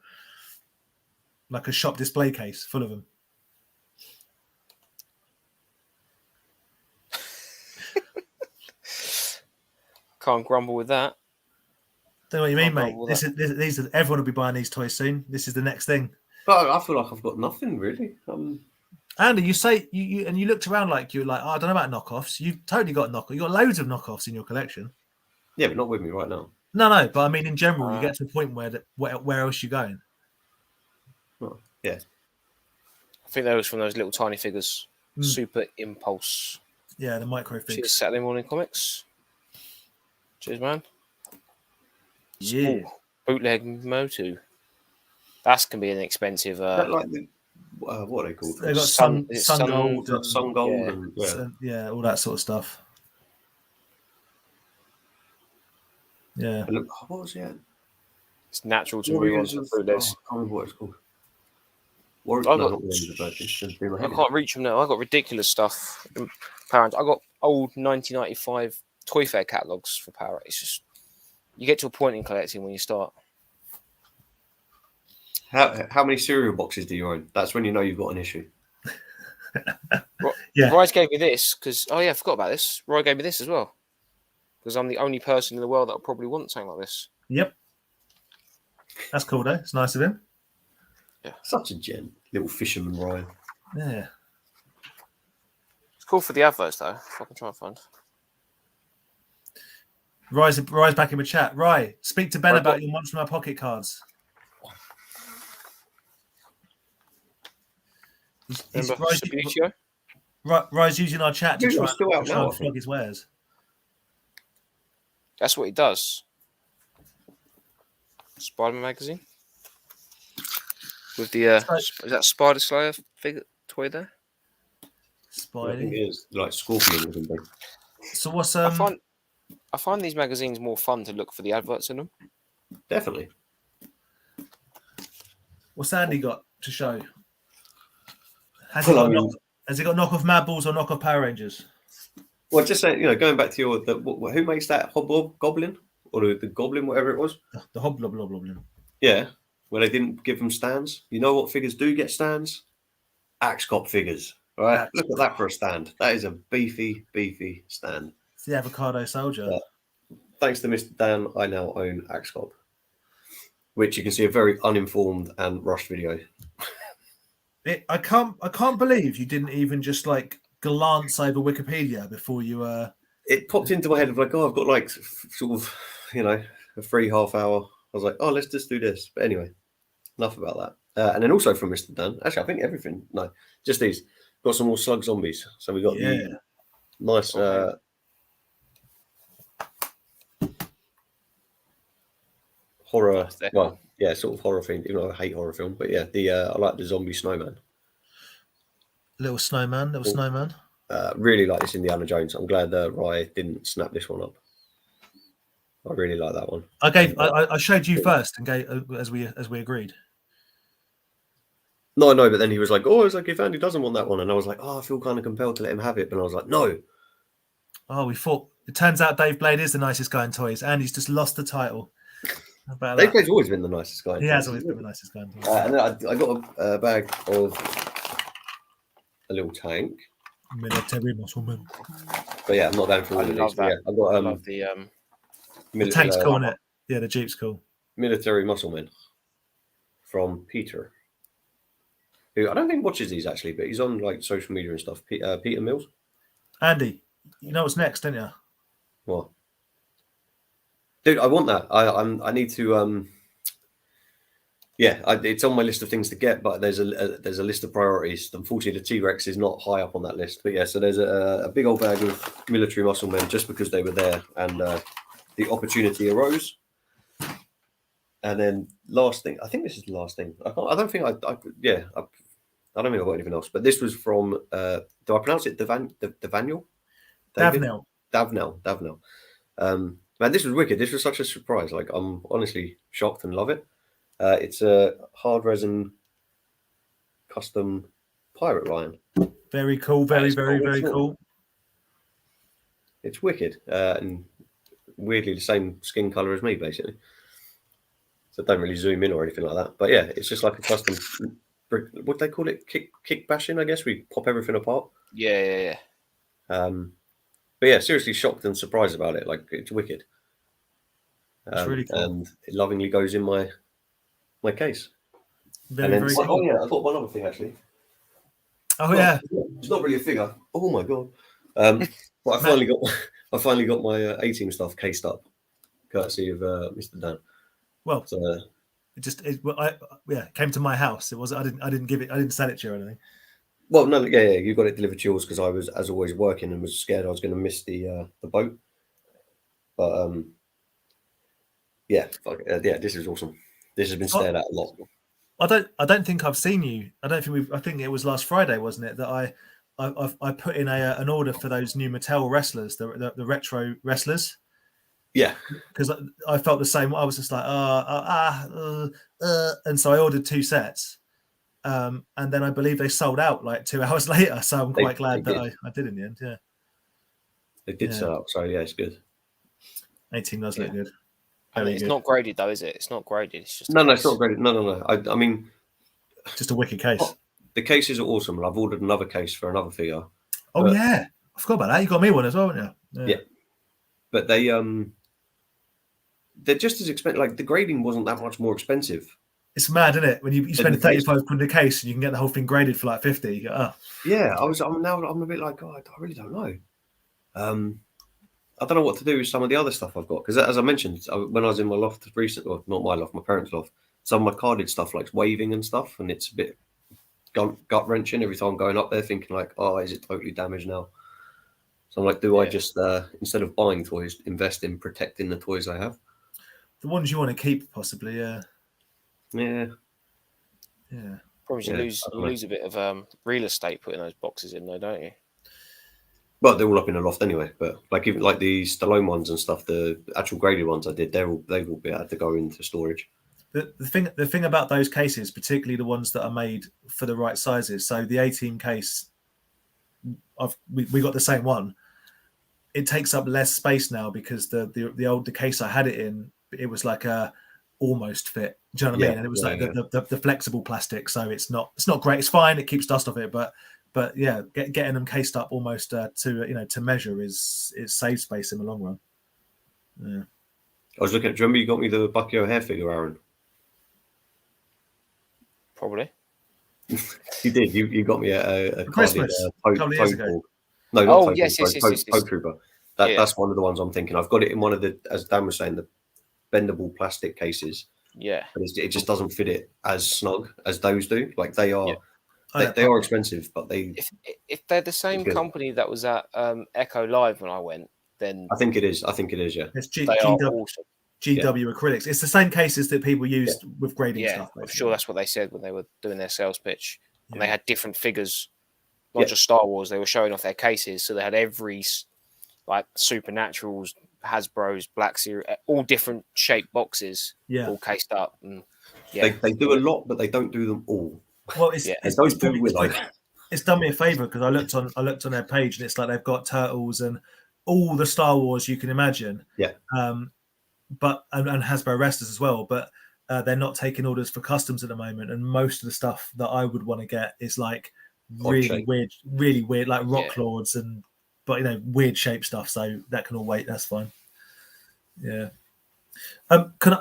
Like a shop display case full of them. Can't grumble with that. Don't know what you mean, mate. These are everyone will be buying these toys soon. This is the next thing. But I feel like I've got nothing really. Andy, you say you looked around like you're like, oh, I don't know about knockoffs. You've totally got knockoffs. You got loads of knockoffs in your collection. Yeah, but not with me right now. No, but I mean in general, you get to a point where else you going? Oh, yeah. I think that was from those little tiny figures. Super Impulse. Yeah, the micro figs. Cheers, Saturday Morning Comics. Cheers, man. Yeah. Ooh, bootleg Motu. That's going to be an expensive. Like the, what are they called? They got sun gold, sun gold, and all that sort of stuff. Yeah. And look, what was it? It's natural to move on to bootlegs. I can't remember what it's called. I can't reach them now. I got ridiculous stuff. I got old 1995 Toy Fair catalogs for Power. It's just you get to a point in collecting when you start. How many cereal boxes do you own? That's when you know you've got an issue. Yeah. Roy gave me this because I forgot about this. Roy gave me this as well because I'm the only person in the world that will probably want something like this. Yep. That's cool though. It's nice of him. Yeah. Such a gent, little fisherman Ryan. Yeah. It's cool for the adverts though. If I can try and find. Rye's back in the chat. Rye, speak to Ben about your Monster in My Pocket cards. Rye's using our chat to try and flog his wares. That's what he does. Spider-Man magazine. With the is that Spider Slayer figure toy there? Spidey. I think it is like Scorpion or something. So what's I find these magazines more fun to look for the adverts in them. Definitely. What's Andy got to show? Has he got knockoff Madballs or knockoff Power Rangers? Well, just saying, going back to who makes that Hobgoblin or the Goblin, whatever it was? The Hobgoblin. Yeah, where they didn't give them stands. You know what figures do get stands? Axe Cop figures. All right, look at that for a stand. That is a beefy stand. It's the Avocado Soldier. Yeah. Thanks to Mr. Dan, I now own Axe Cop, which you can see a very uninformed and rushed video. I can't believe you didn't even just like glance over Wikipedia before you. It popped into my head of like, I've got like sort of, a free half hour. I was like, let's just do this. But anyway, enough about that. And then also from Mr. Dan, actually, I think everything. No, just these. Got some more Slug Zombies. So we got the nice. Horror. Well, Yeah, sort of horror theme. Even though I hate horror film, but yeah, I like the zombie snowman. Little snowman. Really like this Indiana Jones. I'm glad that Rye didn't snap this one up. I really like that one. I showed you first and gave as we agreed. No, but then he was like, "Oh, it's like if Andy doesn't want that one," and I was like, "Oh, I feel kind of compelled to let him have it," but I was like, "No." Oh, we thought. It turns out Dave Blade is the nicest guy in toys, and he's just lost the title. Dave Blade's always been the nicest guy. He has always been the nicest guy in toys. And then I got a bag of a little tank. Military muscleman. But yeah, I'm not going through all of these. Yeah, I've got I love the tank's cool, isn't it? Yeah, the Jeep's cool. Military muscleman from Peter, who I don't think watches these actually, but he's on like social media and stuff. Peter Mills. Andy, you know what's next, don't you? What? Dude, I want that. I need to. Yeah, it's on my list of things to get, but there's a list of priorities. Unfortunately, the T-Rex is not high up on that list. But yeah, so there's a big old bag of military muscle men just because they were there and the opportunity arose. And then last thing, I think this is the last thing. I don't think I don't think I've got anything else. But this was from. Do I pronounce it Davaniel? Davnell. Man, this was wicked. This was such a surprise. Like, I'm honestly shocked and love it. It's a hard resin custom pirate lion. Very cool. Very cool. It's wicked. And weirdly the same skin color as me, basically. So don't really zoom in or anything like that. But yeah, it's just like a custom, what do they call it? Kick bashing, I guess. We pop everything apart. Yeah. But yeah, seriously shocked and surprised about it. Like, it's wicked. It's really cool. And it lovingly goes in my case. Very cool. Oh yeah, I've got one other thing actually. Oh yeah. It's not really a figure. Oh my god. But I finally got my A-Team stuff cased up, courtesy of Mr. Dan. Well, so, it came to my house. It was I didn't sell it to you or anything. Well, no, yeah, you got it delivered to yours because I was, as always, working and was scared I was going to miss the boat. But yeah, this is awesome. This has been stared at a lot. I don't think I've seen you. I think it was last Friday, wasn't it, that I put in an order for those new Mattel wrestlers, the retro wrestlers. Yeah, because I felt the same. I was just like, and so I ordered 2 sets. And then I believe they sold out like 2 hours later. So I'm quite glad that I did in the end. Yeah, they did sell out. So yeah, it's good. A-Team does look good. It's not graded though, is it? It's not graded. It's just no, it's not graded. No. I mean, just a wicked case. The cases are awesome, and I've ordered another case for another figure. Oh yeah, I forgot about that. You got me one as well, haven't you? Yeah. But they're just as expensive. Like, the grading wasn't that much more expensive. It's mad, isn't it? When you spend £35 in the case and you can get the whole thing graded for like 50. You go, Yeah, I'm a bit like, God, I really don't know. I don't know what to do with some of the other stuff I've got, because as I mentioned, when I was in my loft recently, or not my loft, my parents' loft, some of my carded stuff like waving and stuff, and it's a bit gut wrenching every time I'm going up there, thinking like, oh, is it totally damaged now? So I'm like, I just instead of buying toys, invest in protecting the toys I have? The ones you want to keep, possibly, yeah. Probably you lose a bit of real estate putting those boxes in, though, don't you? Well, they're all up in a loft anyway. But like, even like the Stallone ones and stuff, the actual graded ones I did, they've all been had to go into storage. The thing about those cases, particularly the ones that are made for the right sizes. So the A-Team case, we got the same one. It takes up less space now because the case I had it in, it was like a almost fit. Do you know what I mean? And it was the flexible plastic, so it's not great. It's fine. It keeps dust off it, but yeah, getting them cased up almost to measure it saves space in the long run. Yeah. I was looking at. Do you remember you got me the Bucky O'Hare figure, Aaron? Probably. You did. You got me a Christmas a couple of years ago. No, not yes. Poke Trooper. That's one of the ones I'm thinking. I've got it in one of the, as Dan was saying, the bendable plastic cases. Yeah. But it just doesn't fit it as snug as those do. Like, they are. Yeah. They are expensive, but if they're the same company that was at Echo Live when I went, then I think it is. Yeah, they are awesome. GW acrylics. It's the same cases that people used with grading stuff. I'm sure that's what they said when they were doing their sales pitch. And they had different figures, not just Star Wars. They were showing off their cases, so they had every like Supernaturals, Hasbro's, Black Series, all different shaped boxes, all cased up. And they do a lot, but they don't do them all. Well, it's done me a favor because I looked on their page and it's like they've got Turtles and all the Star Wars you can imagine. Yeah. But and Hasbro wrestlers as well, but they're not taking orders for customs at the moment. And most of the stuff that I would want to get is like really weird, like Rock Lords but weird shape stuff. So that can all wait. That's fine. Yeah. Can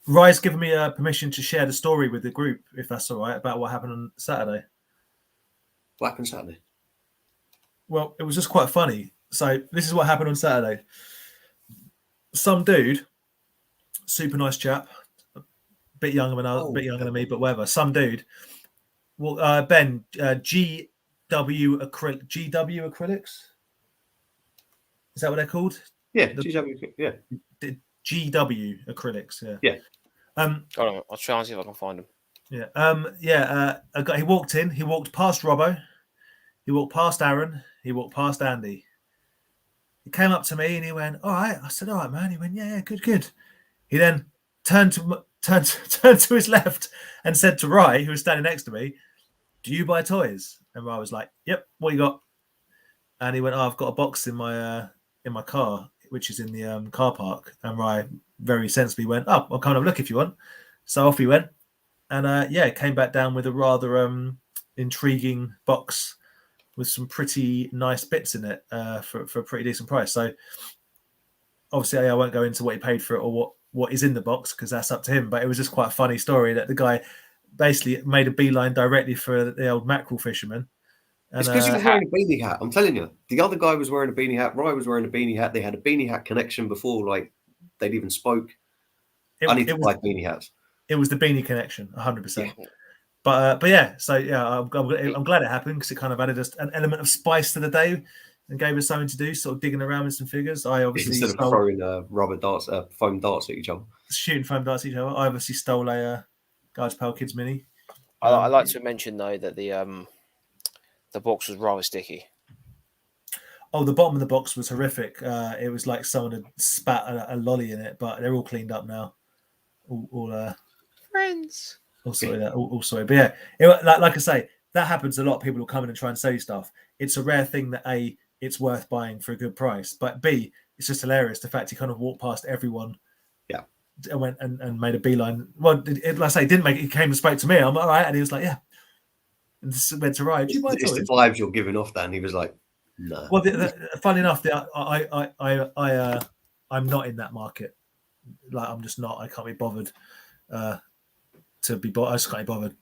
Rye's given me permission to share the story with the group, if that's all right, about what happened on Saturday. What happened Saturday? Well, it was just quite funny. So this is what happened on Saturday. Some dude, super nice chap, a bit younger than me, but whatever. Some dude. Well, Ben, GW Acrylics. Is that what they're called? Yeah, GW. Yeah. GW Acrylics. Yeah. Yeah. Hold on, I'll try and see if I can find him. Yeah. A guy, he walked in. He walked past Robbo. He walked past Aaron. He walked past Andy. He came up to me and he went, "All right." I said, "All right, man." He went, "Yeah, good." He then turned to his left and said to Rye, who was standing next to me, "Do you buy toys?" And Rye was like, "Yep. What you got?" And he went, "Oh, I've got a box in my car, which is in the car park." And Rye very sensibly went, "Oh, I'll come and have a look if you want." So off he went, and came back down with a rather intriguing box with some pretty nice bits in it for a pretty decent price. So obviously I won't go into what he paid for it or what is in the box because that's up to him. But it was just quite a funny story that the guy basically made a beeline directly for the old mackerel fisherman. And, it's because he was wearing a beanie hat. I'm telling you, the other guy was wearing a beanie hat. Rye was wearing a beanie hat. They had a beanie hat connection before, like they'd even spoke. I need to buy beanie hats. It was the beanie connection, 100%. But yeah, so yeah, I'm glad it happened because it kind of added just an element of spice to the day and gave us something to do, sort of digging around with some figures. I obviously instead of throwing rubber darts, foam darts at each other, shooting foam darts at each other. I obviously stole a Guards Pale Kids mini. I like to mention though that the box was rather sticky. Oh, the bottom of the box was horrific. It was like someone had spat a lolly in it, but they're all cleaned up now. All friends. All sorry. But yeah, like I say, that happens a lot. People will come in and try and sell you stuff. It's a rare thing that A, it's worth buying for a good price, but B, it's just hilarious the fact he kind of walked past everyone. Yeah. And went and made a beeline. Well, like I say, didn't make it. He came and spoke to me. I'm all right, and he was like, "Yeah." And went to Ryan. It's the vibes you're giving off, Dan. He was like, "No." Well, funny enough, I'm not in that market. Like, I'm just not. I can't be bothered. To be I just can't be bothered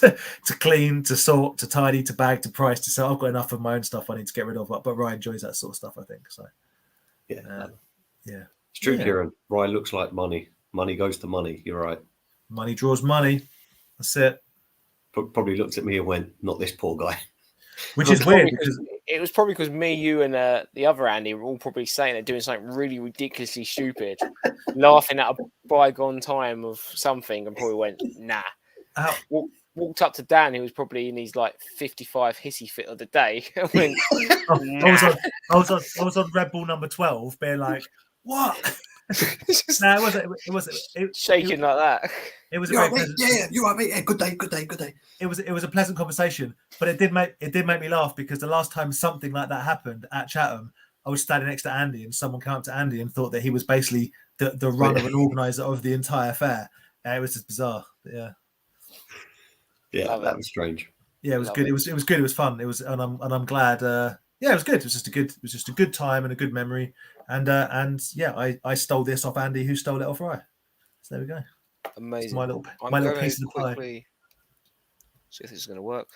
to clean, to sort, to tidy, to bag, to price, to sell. I've got enough of my own stuff I need to get rid of. But Ryan enjoys that sort of stuff, I think. So yeah. It's true, yeah. Kieran. Ryan looks like money. Money goes to money. You're right. Money draws money. That's it. Probably looked at me and went, "Not this poor guy." Which is weird because it was probably because me, you, and the other Andy were all probably saying they're doing something really ridiculously stupid, laughing at a bygone time of something, and probably went, "Nah." Walked up to Dan, who was probably in his like 55 hissy fit of the day. And went, nah. I was on Red Bull number 12, being like, "What?" No, it wasn't. Shaking like that. It was you're right, mate. Yeah, you're right, mate. Yeah, good day. It was a pleasant conversation, but it did make me laugh because the last time something like that happened at Chatham, I was standing next to Andy, and someone came up to Andy and thought that he was basically the runner and organizer of the entire fair. It was just bizarre. Yeah, that was strange. Yeah, it was good. It was good. It was fun. It was, and I'm glad. It was good. It was just a good time and a good memory. And I stole this off Andy, who stole it off Rye. So there we go. Amazing. My little piece of the pie. See if this is going to work.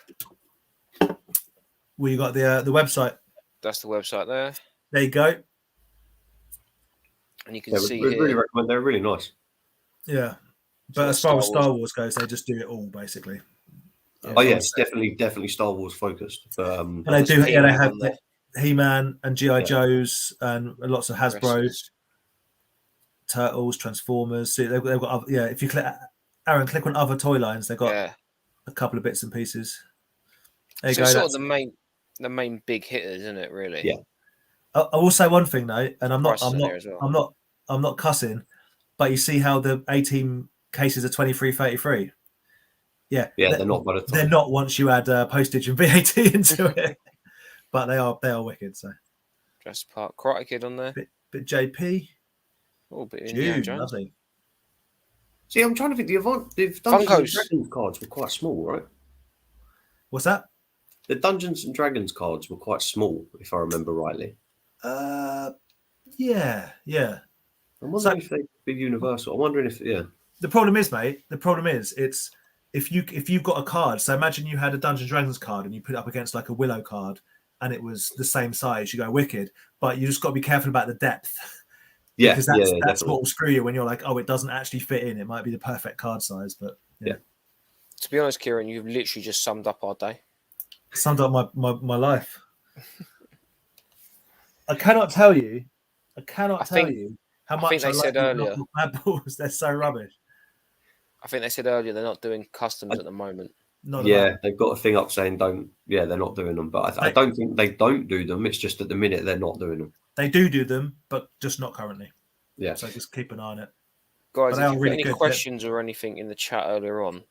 Well, you got the website. That's the website there. There you go. And you can see here. Really recommend. They're really nice. Yeah, but as far as Star Wars goes, they just do it all basically. Oh yeah, it's definitely Star Wars focused. And they do. Yeah, they have He-Man and GI Joes and lots of Hasbros. Turtles, Transformers. So they've got other, if you click click on other toy lines, they've got a couple of bits and pieces. There you So go. it's sort of the main big hitters, isn't it? Really. Yeah. I will say one thing though, and I'm Prices are there as well. I'm not cussing, but you see how the 18 cases are 23.33. Yeah, they're not by the time. They're not once you add postage and VAT into it, but they are wicked. So, Jurassic Park, Karate Kid on there. Bit JP. Oh, bit Indiana Jones. Lovely. See, I'm trying to think. The Dungeons Funkos. and Dragons cards were quite small, right? What's that? The Dungeons and Dragons cards were quite small, if I remember rightly. Yeah. I'm wondering if they'd be universal. I'm wondering if The problem is, mate. The problem is, it's if you've got a card. So imagine you had a Dungeons and Dragons card and you put it up against like a Willow card, and it was the same size. You go wicked, but you just got to be careful about the depth. Yeah, because that's what will screw you when you're like, oh, it doesn't actually fit in. It might be the perfect card size, but yeah. To be honest, Kieran, you've literally just summed up our day. Summed up my life. I cannot tell you how much I said earlier. Madballs. They're so rubbish. I think they said earlier they're not doing customs at the moment. They've got a thing up saying they're not doing them. But I don't think they don't do them. It's just at the minute they're not doing them. They do them, but just not currently. Yeah. So just keep an eye on it. Guys, if you've got any questions or anything in the chat earlier on,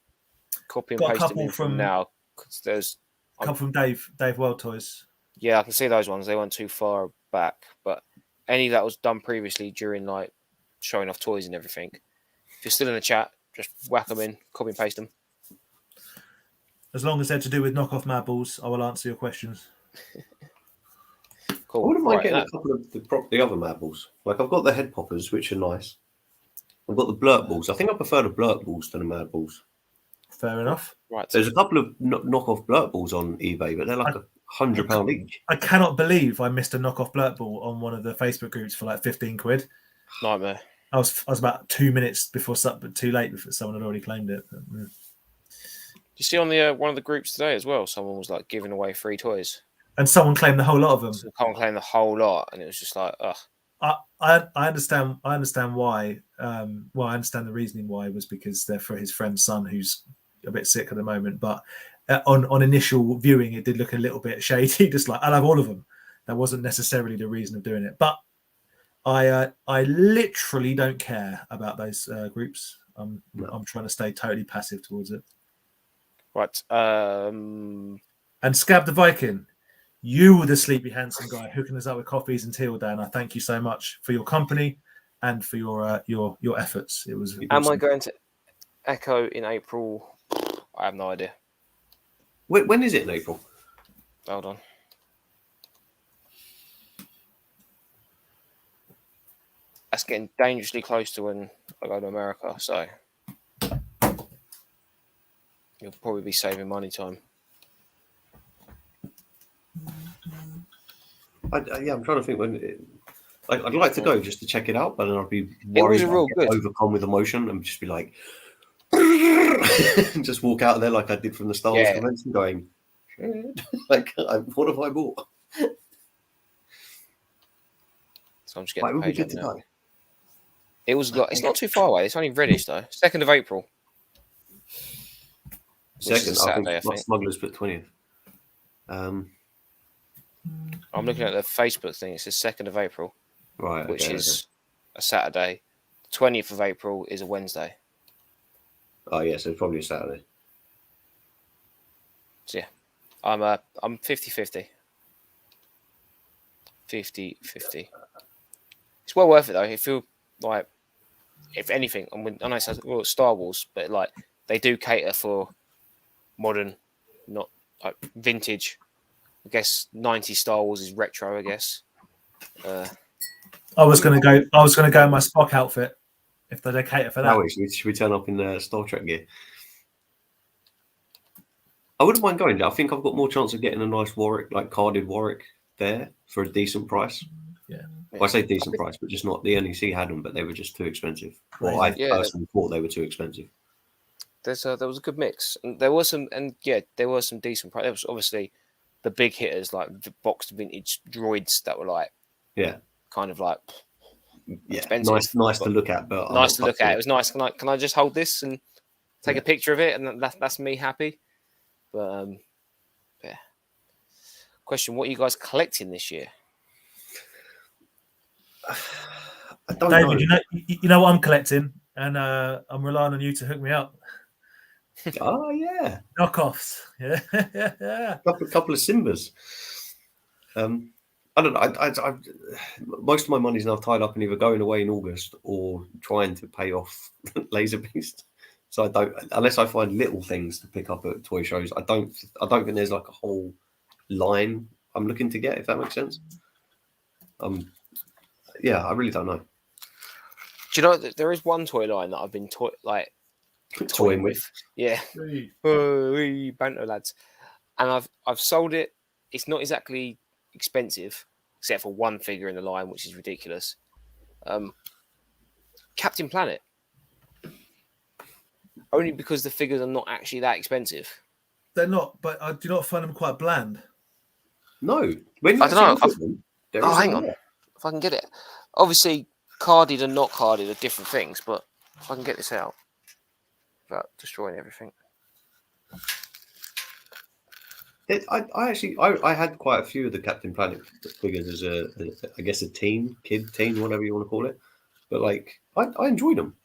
copy and paste them in from now. Because there's a couple from Dave World Toys. Yeah, I can see those ones. They weren't too far back, but any that was done previously during like showing off toys and everything. If you're still in the chat, just whack them in, copy and paste them. As long as they're to do with knockoff Madballs, I will answer your questions. Cool. I wouldn't mind getting a couple of the other Madballs. Like I've got the head poppers, which are nice. I've got the blurt balls. I think I prefer the blurt balls to the Madballs. Fair enough. Right. There's a couple of knockoff blurt balls on eBay, but they're like £100 each. I cannot believe I missed a knockoff blurt ball on one of the Facebook groups for like 15 quid. Nightmare. I was about 2 minutes before, but too late before someone had already claimed it. But, Did you see on the one of the groups today as well? Someone was like giving away free toys, and someone claimed the whole lot of them. Someone claimed the whole lot, and it was just like, ugh. I understand. I understand why. I understand the reasoning why was because they're for his friend's son who's a bit sick at the moment. But on initial viewing, it did look a little bit shady. Just like I'll have all of them. That wasn't necessarily the reason of doing it. But I literally don't care about those groups. I'm trying to stay totally passive towards it. Right. And Scab the Viking, you were the sleepy handsome guy hooking us up with coffees and tea all day, and I thank you so much for your company and for your efforts. It was. Am I going to Echo in April? I have no idea. When is it in April? Hold on. That's getting dangerously close to when I go to America, so you'll probably be saving money time. I'm trying to think when. I'd like to go just to check it out, but then I'd be worried I'd get overcome with emotion and just be like, and just walk out of there like I did from the Star Wars convention, going, like, what have I bought? So I'm just getting the page up now. It was like, it's not too far away. It's only Reddish though. 2nd of April. 2nd, Saturday, I think. Smugglers put 20th. I'm looking at the Facebook thing. It says 2nd of April, right? Which is a Saturday. 20th of April is a Wednesday. Oh yeah, so it's probably a Saturday. So yeah, I'm 50-50. 50-50. It's well worth it though. If you like, if anything, I know it sounds like Star Wars, but like they do cater for modern, not like vintage. I guess 90s Star Wars is retro. I guess. I was going to go in my Spock outfit if they cater for that. Oh, should we turn up in Star Trek gear? I wouldn't mind going there. I think I've got more chance of getting a nice Warwick, like carded Warwick, there for a decent price. Yeah. Well, I say decent price, but just not the NEC had them, but they were just too expensive. Well, I personally thought they were too expensive. There was a good mix, and there were some decent prices. There was obviously the big hitters like the boxed vintage droids that were like, kind of like Yeah, expensive. nice to look at, but Nice to look at. It was nice. Can I just hold this and take a picture of it, and that's me happy. But yeah. Question: what are you guys collecting this year? I don't David, know. you know what I'm collecting, and I'm relying on you to hook me up. Oh yeah, Knockoffs. Yeah. couple of Simbas. I don't know. I most of my money's now tied up in either going away in August or trying to pay off Laser Beast. So I don't, unless I find little things to pick up at toy shows. I don't think there's like a whole line I'm looking to get. If that makes sense. Yeah, I really don't know. Do you know there is one toy line that I've been toying with? Yeah, banter lads, and I've sold it. It's not exactly expensive, except for one figure in the line, which is ridiculous. Captain Planet, only because the figures are not actually that expensive. They're not, but I do not find them quite bland. No, when I don't know. Hang on, if I can get it. Obviously, carded and not carded are different things, but if I can get this out without destroying everything. I had quite a few of the Captain Planet figures as a teen, whatever you want to call it. But like, I enjoyed them.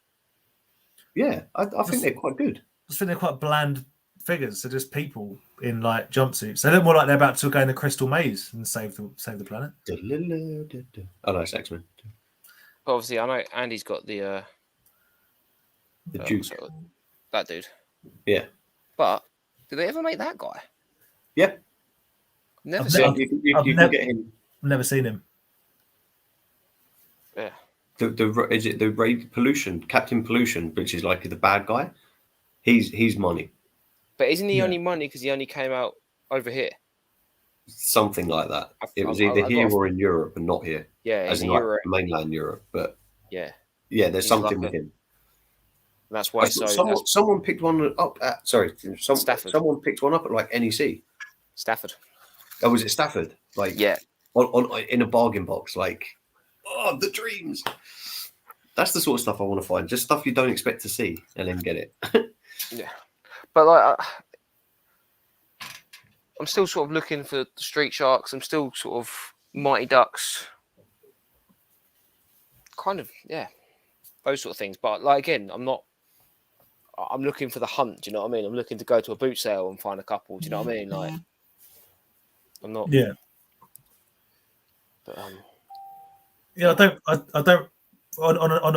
Yeah, I think they're quite good. I just think they're quite bland figures. They're just people in like jumpsuits. They look more like they're about to go in the Crystal Maze and save the planet. Oh no, it's X-Men. Obviously, I know Andy's got the Duke. That dude. Yeah. But did they ever make that guy? Yeah. Never seen him. You can get him. I've never seen him. Yeah. Is it the Raid Pollution, Captain Pollution, which is like the bad guy? He's money. But isn't he only money because he only came out over here? Something like that. It was either here or in Europe and not here. Yeah, as in like mainland Europe. But yeah, there's something with him. That's why. Someone picked one up at Stafford. Someone picked one up at like NEC. Stafford. Oh, was it Stafford? Like on in a bargain box. Like, oh, the dreams. That's the sort of stuff I want to find. Just stuff you don't expect to see and then get it. Yeah, but like, I'm still sort of looking for the Street Sharks. I'm still sort of Mighty Ducks. Kind of, yeah, those sort of things. But like again, I'm looking for the hunt. Do you know what I mean? I'm looking to go to a boot sale and find a couple. Do you know what I mean? Like, I'm not. Yeah. But yeah, I don't. On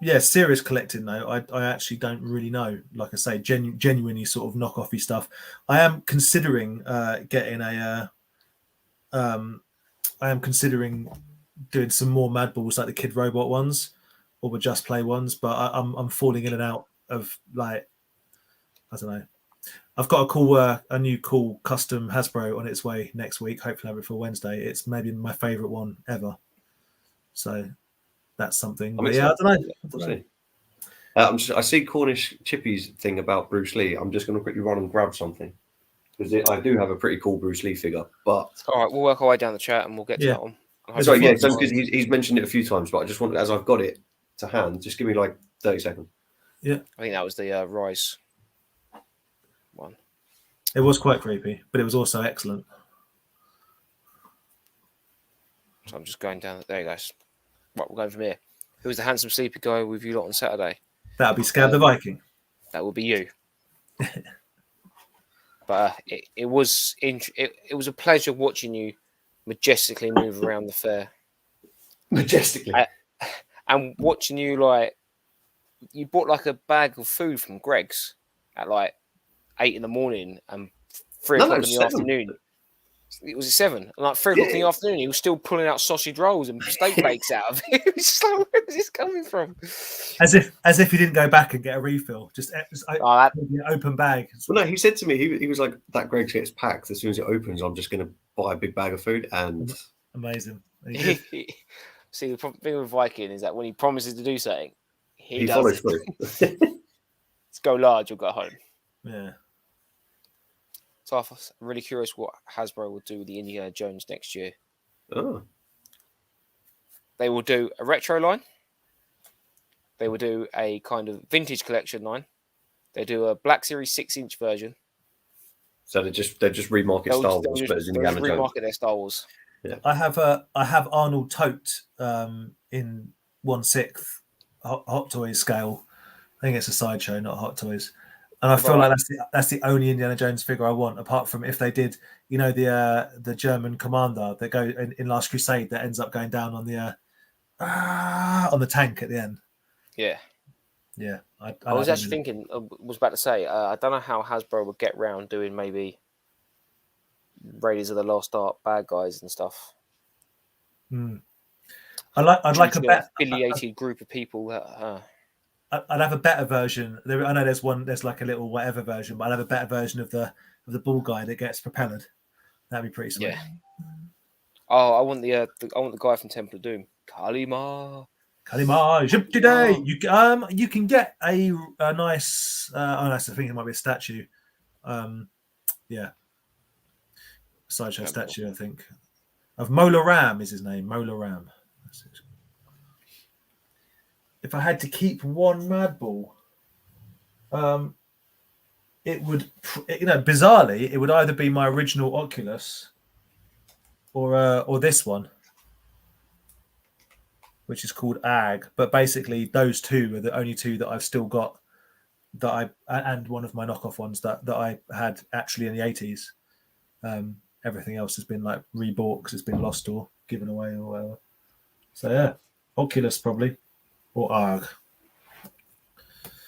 a serious collecting though, I actually don't really know. Like I say, genuinely sort of knockoffy stuff. I am considering getting a. I am considering doing some more Madballs like the Kid Robot ones or the Just Play ones, but I'm falling in and out of like, I don't know. I've got a new cool custom Hasbro on its way next week. Hopefully, I'll have it for Wednesday. It's maybe my favorite one ever. So that's something. I don't know. I see Cornish Chippy's thing about Bruce Lee. I'm just going to quickly run and grab something because I do have a pretty cool Bruce Lee figure. But all right, we'll work our way down the chat and we'll get to that one. Sorry, because he's mentioned it a few times, but I just want, as I've got it to hand, just give me like 30 seconds. Yeah, I think that was the Rise one. It was quite creepy, but it was also excellent. So I'm just going down. There you go. Right, we're going from here. Who's the handsome sleepy guy with you lot on Saturday? That'll be Scab the Viking. That will be you. But it was a pleasure watching you majestically move around the fair. Majestically. And watching you, like, you bought like a bag of food from Greg's at like 8 in the morning and 3 o'clock in the afternoon. It was 7. And like 3 o'clock in the afternoon, he was still pulling out sausage rolls and steak bakes out of it. It was just like, where is this coming from? As if he didn't go back and get a refill. Just open bag. Well, no, he said to me, he was like, that Greg's gets packed. As soon as it opens, I'm just going to buy a big bag of food. And amazing. See, the thing with Viking is that when he promises to do something, he follows through. Let's go large or go home. Yeah. So I'm really curious what Hasbro will do with the Indiana Jones next year. Oh. They will do a retro line. they will do a kind of vintage collection line. They do a Black Series 6-inch version. So they just remarket Star Wars, but as Indiana Jones. Remarket their Star Wars. Yeah. I have Arnold Tote in 1/6 Hot Toys scale. I think it's a Sideshow, not Hot Toys. And I feel like that's the only Indiana Jones figure I want, apart from if they did, the German commander that go in Last Crusade that ends up going down on the tank at the end. Yeah. Yeah. I was actually thinking, was about to say, I don't know how Hasbro would get round doing maybe Raiders of the Lost Ark bad guys and stuff. I'd like a better affiliated group of people that. I'd have a better version. I know there's like a little whatever version, but I'd have a better version of the ball guy that gets propellered. That'd be pretty sweet. Yeah. Oh, I want the guy from Temple of Doom, Kalima, today. You can get a nice. I think it might be a statue. Sideshow statue. I think of Mola Ram is his name. Mola Ram. If I had to keep one Madball, it would, bizarrely, it would either be my original Oculus or this one, which is called Ag. But basically, those two are the only two that I've still got and one of my knockoff ones that I had actually in the 80s. Everything else has been like rebought because it's been lost or given away or whatever. So yeah, Oculus probably. Or ARG.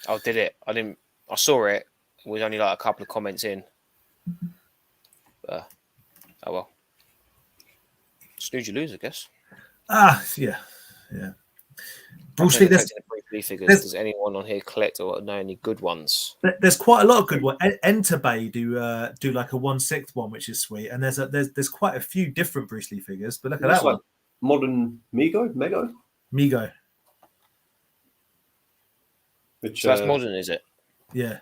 Oh, did it? I didn't. I saw it. It was only like a couple of comments in. Oh well. Snooze you lose, I guess. Yeah. Bruce Lee, does anyone on here collect or know any good ones? There's quite a lot of good ones. Enterbay do like a 1/6 one, which is sweet, and there's quite a few different Bruce Lee figures. But look at that one. Modern Mego. So that's modern, is it? Yeah.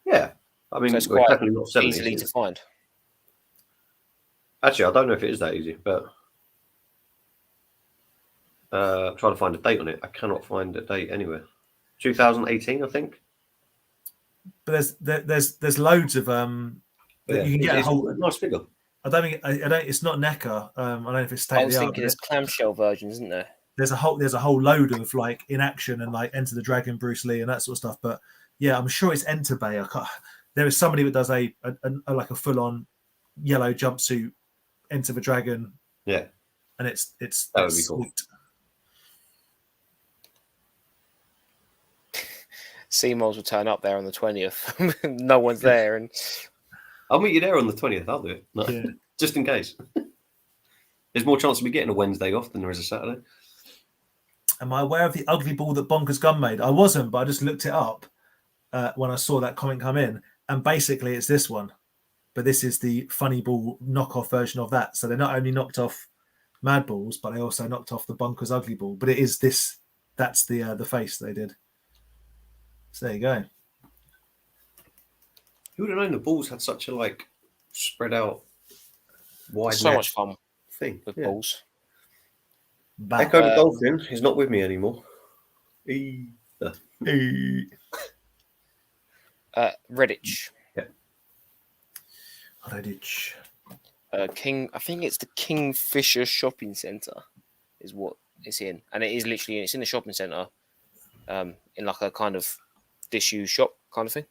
Yeah. I mean, so it's quite easily to find. Actually, I don't know if it is that easy, but I'm trying to find a date on it. I cannot find a date anywhere. 2018, I think. But there's loads of you can get a whole nice figure. I don't. It's not NECA. I don't know if it's state. I was thinking there's clamshell versions, isn't there? There's a whole load of like in action and like Enter the Dragon, Bruce Lee, and that sort of stuff. But yeah, I'm sure it's Enterbay. There is somebody that does a like a full on yellow jumpsuit Enter the Dragon. Yeah, and it's that would be cool. Seymour's will turn up there on the 20th. No one's there, and I'll meet you there on the 20th. I'll do it. No, yeah. Just in case. There's more chance of me getting a Wednesday off than there is a Saturday. Am I aware of the ugly ball that Bonkers Gun made? I wasn't, but I just looked it up when I saw that comment come in. And basically, it's this one. But this is the funny ball knockoff version of that. So they not only knocked off Madballs, but they also knocked off the Bonkers Ugly Ball. But it is this. That's the face they did. So there you go. Who would have known the balls had such a spread out wide? So much fun thing with balls. Echo the Dolphin is not with me anymore. Redditch. Yeah. Redditch. I think it's the Kingfisher Shopping Centre is what it's in. And it is literally, it's in the shopping centre in like a kind of disused shop kind of thing.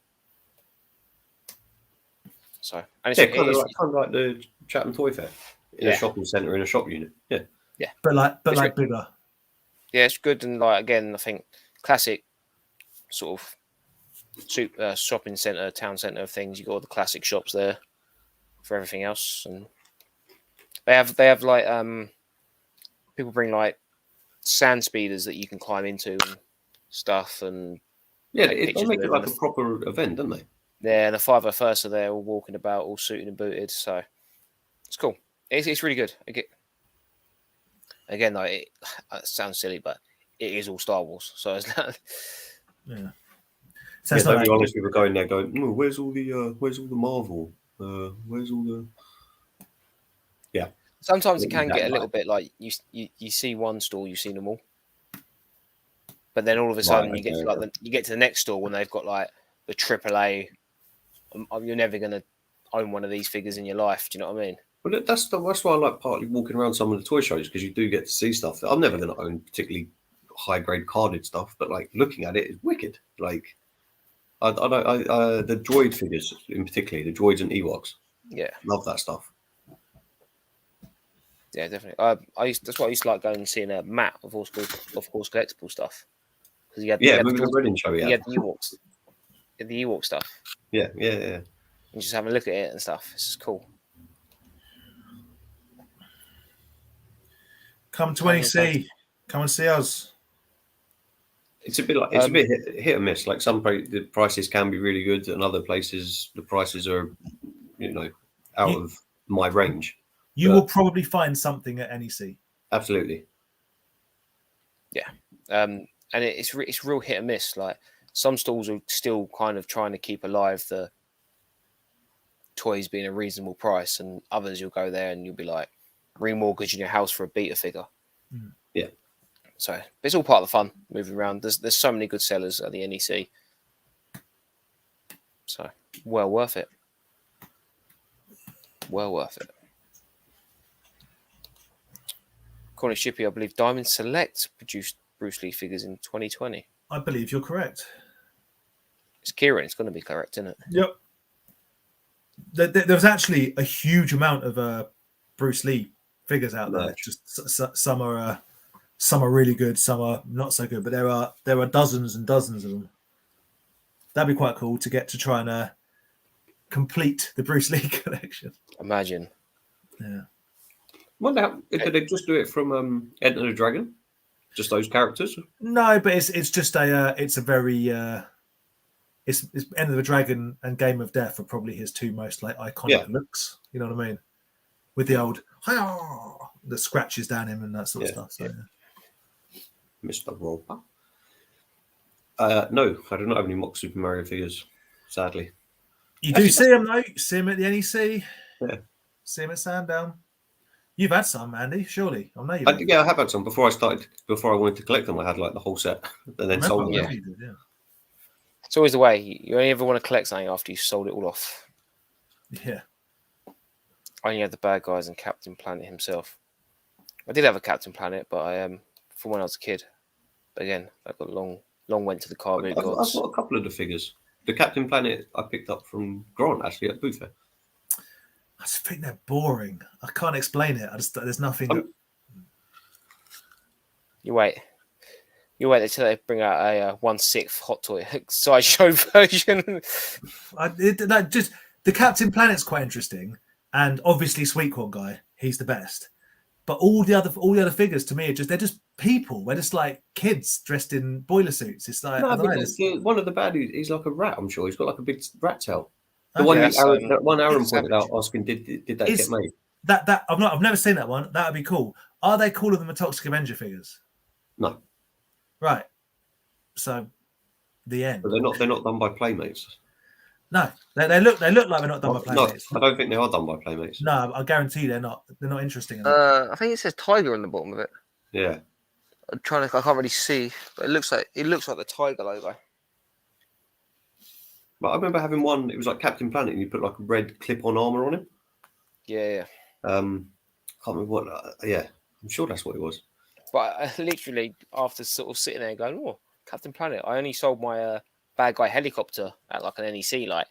So, and it's kind of like the Chatham Toy Fair in a shopping centre in a shop unit. Yeah. Yeah. But like bigger. Yeah, it's good. And again, I think classic sort of shopping centre, town centre of things. You got all the classic shops there for everything else. And they have people bring sand speeders that you can climb into and stuff. And yeah, they make it like a proper event, don't they? Yeah, and the 501st are there all walking about, all suited and booted. So it's cool. It's really good. Again, it sounds silly, but it is all Star Wars. So it's not. Yeah. So yeah, don't be honest, people going there going, oh, where's all the Marvel? Where's all the? Yeah. Sometimes it can get a little bit like you see one store, you've seen them all. But then all of a sudden, Right, you get to, okay. like you get to the next store when they've got like the AAA. You're never gonna own one of these figures in your life. Do you know what I mean? But that's why I like partly walking around some of the toy shows, because you do get to see stuff that I'm never going to own, particularly high grade carded stuff. But like looking at it is wicked. Like the droid figures in particular, the droids and Ewoks. Yeah, Love that stuff. yeah, definitely. That's why I used to like going and seeing a Matt of course collectible stuff, because Remember the Reading show he had the Ewoks, the Ewok stuff. Yeah. And just having a look at it and stuff. It's just cool. Come to NEC. Come and see us. It's a bit like a bit hit or miss. Like the prices can be really good, and other places the prices are, out of my range. You will probably find something at NEC. Absolutely. Yeah, and it's real hit or miss. Like some stalls are still kind of trying to keep alive the toys being a reasonable price, and others you'll go there and you'll be like remortgaging your house for a beta figure. Yeah. So it's all part of the fun moving around. There's so many good sellers at the NEC. So well worth it. Well worth it. Cornish Shippy, I believe Diamond Select produced Bruce Lee figures in 2020. I believe you're correct. It's Kieran. It's going to be correct, isn't it? Yep. There's actually a huge amount of Bruce Lee figures out there. Just some are really good, some are not so good, but there are dozens and dozens of them. That'd be quite cool to get to try and complete the Bruce Lee collection. Imagine. Yeah. Wonder how did they just do it from Enter the Dragon? Just those characters? No, but it's just it's a very it's Enter the Dragon and Game of Death are probably his two most like iconic looks. You know what I mean? With the old the scratches down him and that sort of stuff. So, Mr. Roper. No, I do not have any mock Super Mario figures, sadly. You do see him though. You see him at the NEC. Yeah. See him at Sandown. You've had some, Andy, surely. I know you. I have had some before I wanted to collect them. I had like the whole set and then sold them. Yeah. It's always the way. You only ever want to collect something after you sold it all off. Yeah. I only had the bad guys and Captain Planet himself. I did have a Captain Planet, but from when I was a kid. But again, I got long went to the car. I've got a couple of the figures. The Captain Planet I picked up from Grant actually at Booth Fair. I just think they're boring. I can't explain it. There's nothing. You wait until they bring out a 1/6 Hot Toy sideshow version. Just the Captain Planet's quite interesting, and obviously Sweet Corn guy, he's the best. But all the other figures to me are they're just people. They're just like kids dressed in boiler suits. It's like one of the baddies. He's like a rat. I'm sure he's got like a big rat tail. The one Aaron pointed out, asking, "Did that get made?" That I've never seen that one. That would be cool. Are they cooler than the Toxic Avenger figures? No. Right. So, the end. But they're not done by Playmates. No, they look like they're not done by Playmates. No, I don't think they are done by Playmates. No, I guarantee they're not. They're not interesting enough. I think it says Tiger on the bottom of it. Yeah. I can't really see, but it looks like the Tiger logo. But I remember having one. It was like Captain Planet, and you put like a red clip-on armor on him. Yeah. Can't remember what. I'm sure that's what it was. But I literally, after sort of sitting there and going, "Oh, Captain Planet," I only sold my bad guy helicopter at like an NEC like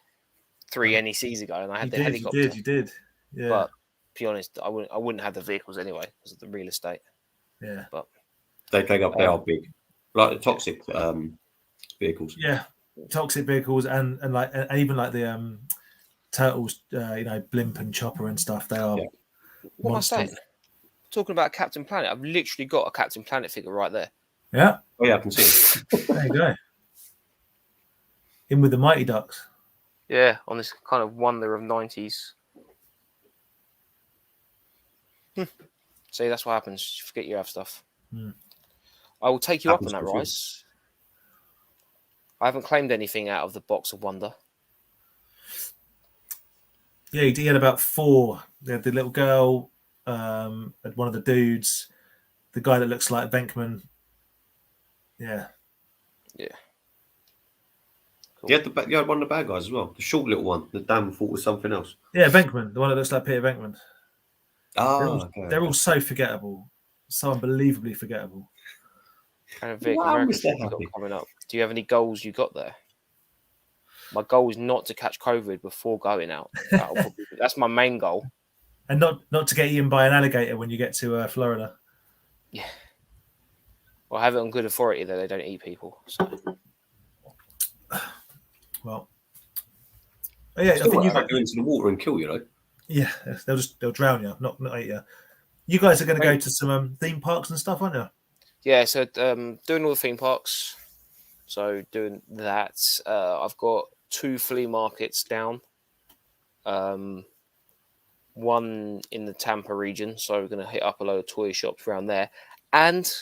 3 NECs ago, and I had the helicopter. You did. Yeah. But to be honest, I wouldn't have the vehicles anyway because of the real estate. Yeah. But they are big, like the toxic vehicles. Yeah. Toxic vehicles and even like the turtles, Blimp and Chopper and stuff. They are. Yeah. What am I saying? Talking about Captain Planet, I've literally got a Captain Planet figure right there. Yeah. Oh yeah, I can see it. There you go. In with the Mighty Ducks. Yeah, on this kind of wonder of 90s. See, that's what happens. You forget you have stuff. I will take you up on that, Rice. I haven't claimed anything out of the box of wonder. Yeah, he had about 4. They had the little girl, one of the dudes, the guy that looks like Venkman. Yeah. Yeah. Cool. You had one of the bad guys as well. The short little one. The Dan thought was something else. Yeah, Venkman, the one that looks like Peter Venkman. They're all so forgettable, so unbelievably forgettable. Kind of Vic, American trip you got coming up. Do you have any goals you got there? My goal is not to catch COVID before going out. That's my main goal. And not to get eaten by an alligator when you get to Florida. Yeah. Well, I have it on good authority that they don't eat people. So. Well, yeah, I think you go into the water and kill you, though. Yeah, they'll drown you, not eat you. You guys are going to go to some theme parks and stuff, aren't you? Yeah, so doing all the theme parks. So doing that, I've got 2 flea markets down. One in the Tampa region, so we're going to hit up a load of toy shops around there. And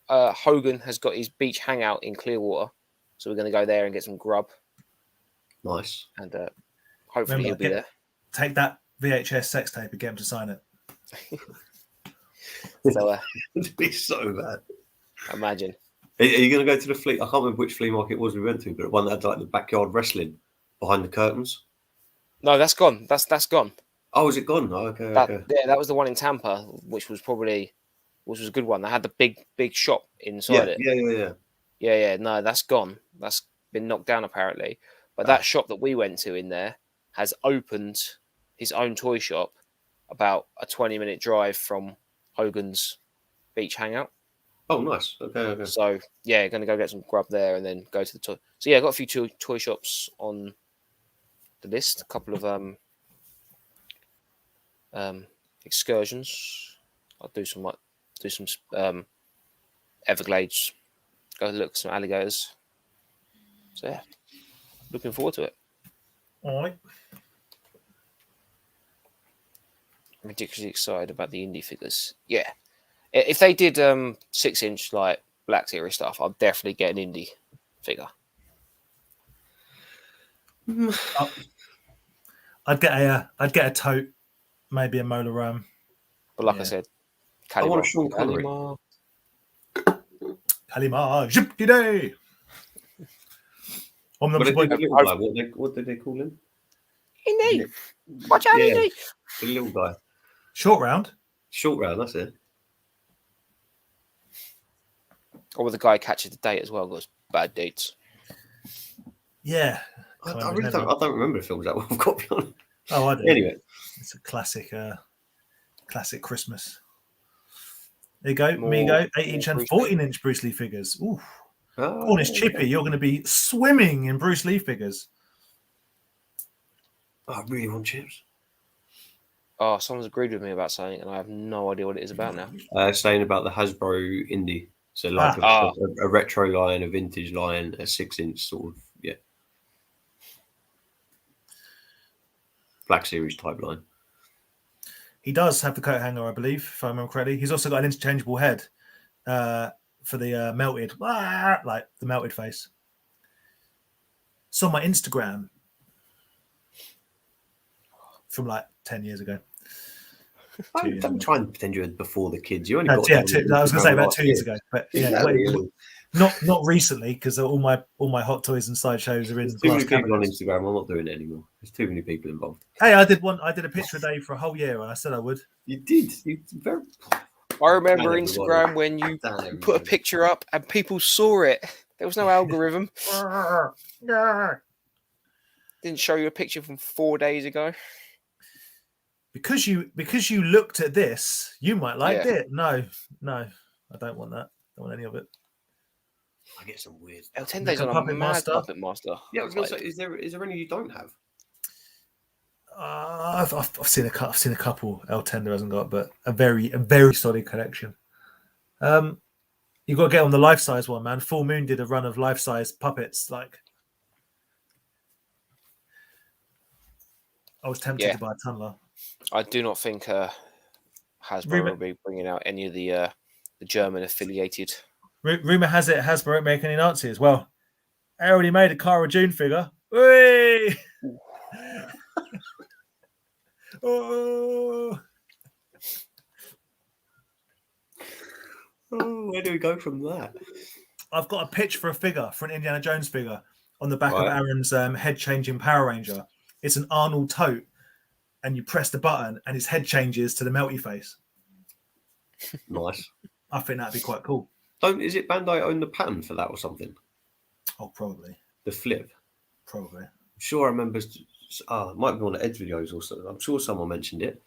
Hogan has got his beach hangout in Clearwater, so we're going to go there and get some grub. Nice. And hopefully he'll be there. Take that VHS sex tape and get him to sign it. So, it'd be so bad. Imagine. Are you going to go to the flea? I can't remember which flea market it was we went to, but one that had like the backyard wrestling behind the curtains. No, that's gone. That's gone. Oh, is it gone? Oh, okay. Yeah, that was the one in Tampa, which was a good one. They had the big shop inside it. Yeah. No, that's gone. That's been knocked down apparently. But that shop that we went to in there has opened his own toy shop about a 20-minute drive from Hogan's beach hangout. Oh, nice. Okay. So, yeah, going to go get some grub there and then go to the toy. So, yeah, I've got a few toy shops on the list. A couple of excursions. I'll do some Everglades. Go look at some alligators. So, yeah, looking forward to it. All right. Ridiculously excited about the indie figures. Yeah. If they did 6-inch like Black Series stuff, I'd definitely get an indie figure. I'd get a tote, maybe a Mola Ram. But like I said, I want a Sean Connery. Kalima, Jipty Day. What did they call him? Indy. Watch out, Indy. The little guy. Short round, that's it. Or the guy catches the date as well, got bad dates. Yeah. I don't remember the films that well, I've got to be honest. Oh, I do. Anyway. It's a classic Christmas. There you go. Me go. 8-inch and 14-inch Bruce Lee figures. Ooh. Cornish Chippy, you're going to be swimming in Bruce Lee figures. I really want chips. Oh, someone's agreed with me about something, and I have no idea what it is about now. Saying about the Hasbro Indie. So like a retro line, a vintage line, a 6-inch sort of, Black Series type line. He does have the coat hanger, I believe, if I remember correctly. He's also got an interchangeable head for the melted, like the melted face. It's on my Instagram from like 10 years ago. Don't try and pretend you were before the kids. You only got I was going to say about 2 years ago, but not recently because all my hot toys and sideshows are in. There's too many people on Instagram. I'm not doing it anymore. There's too many people involved. Hey, I did a picture a day for a whole year, and I said I would. You did. I remember Instagram when you put a picture up and people saw it. There was no algorithm. Didn't show you a picture from 4 days ago. Because you looked at this, you might like it. No, I don't want that. I don't want any of it. I get some weird. L10 on a Puppet Master. Yeah, I was going to say, is there any you don't have? I've seen a couple L10 hasn't got, but a very solid collection. You've got to get on the life size one, man. Full Moon did a run of life size puppets. Like, I was tempted to buy a Tunneler. I do not think Hasbro will be bringing out any of the German affiliated. Rumor has it Hasbro won't make any Nazis. Well, I already made a Cara June figure. Whee! Oh, where do we go from that? I've got a pitch for a figure, for an Indiana Jones figure, on the back of Right. Aaron's head-changing Power Ranger. It's an Arnold tote, and you press the button, and his head changes to the melty face. Nice. I think that'd be quite cool. Is it Bandai own the pattern for that or something? Oh, probably. The flip. Probably. I'm sure I remember. It might be one of Ed's videos or something. I'm sure someone mentioned it.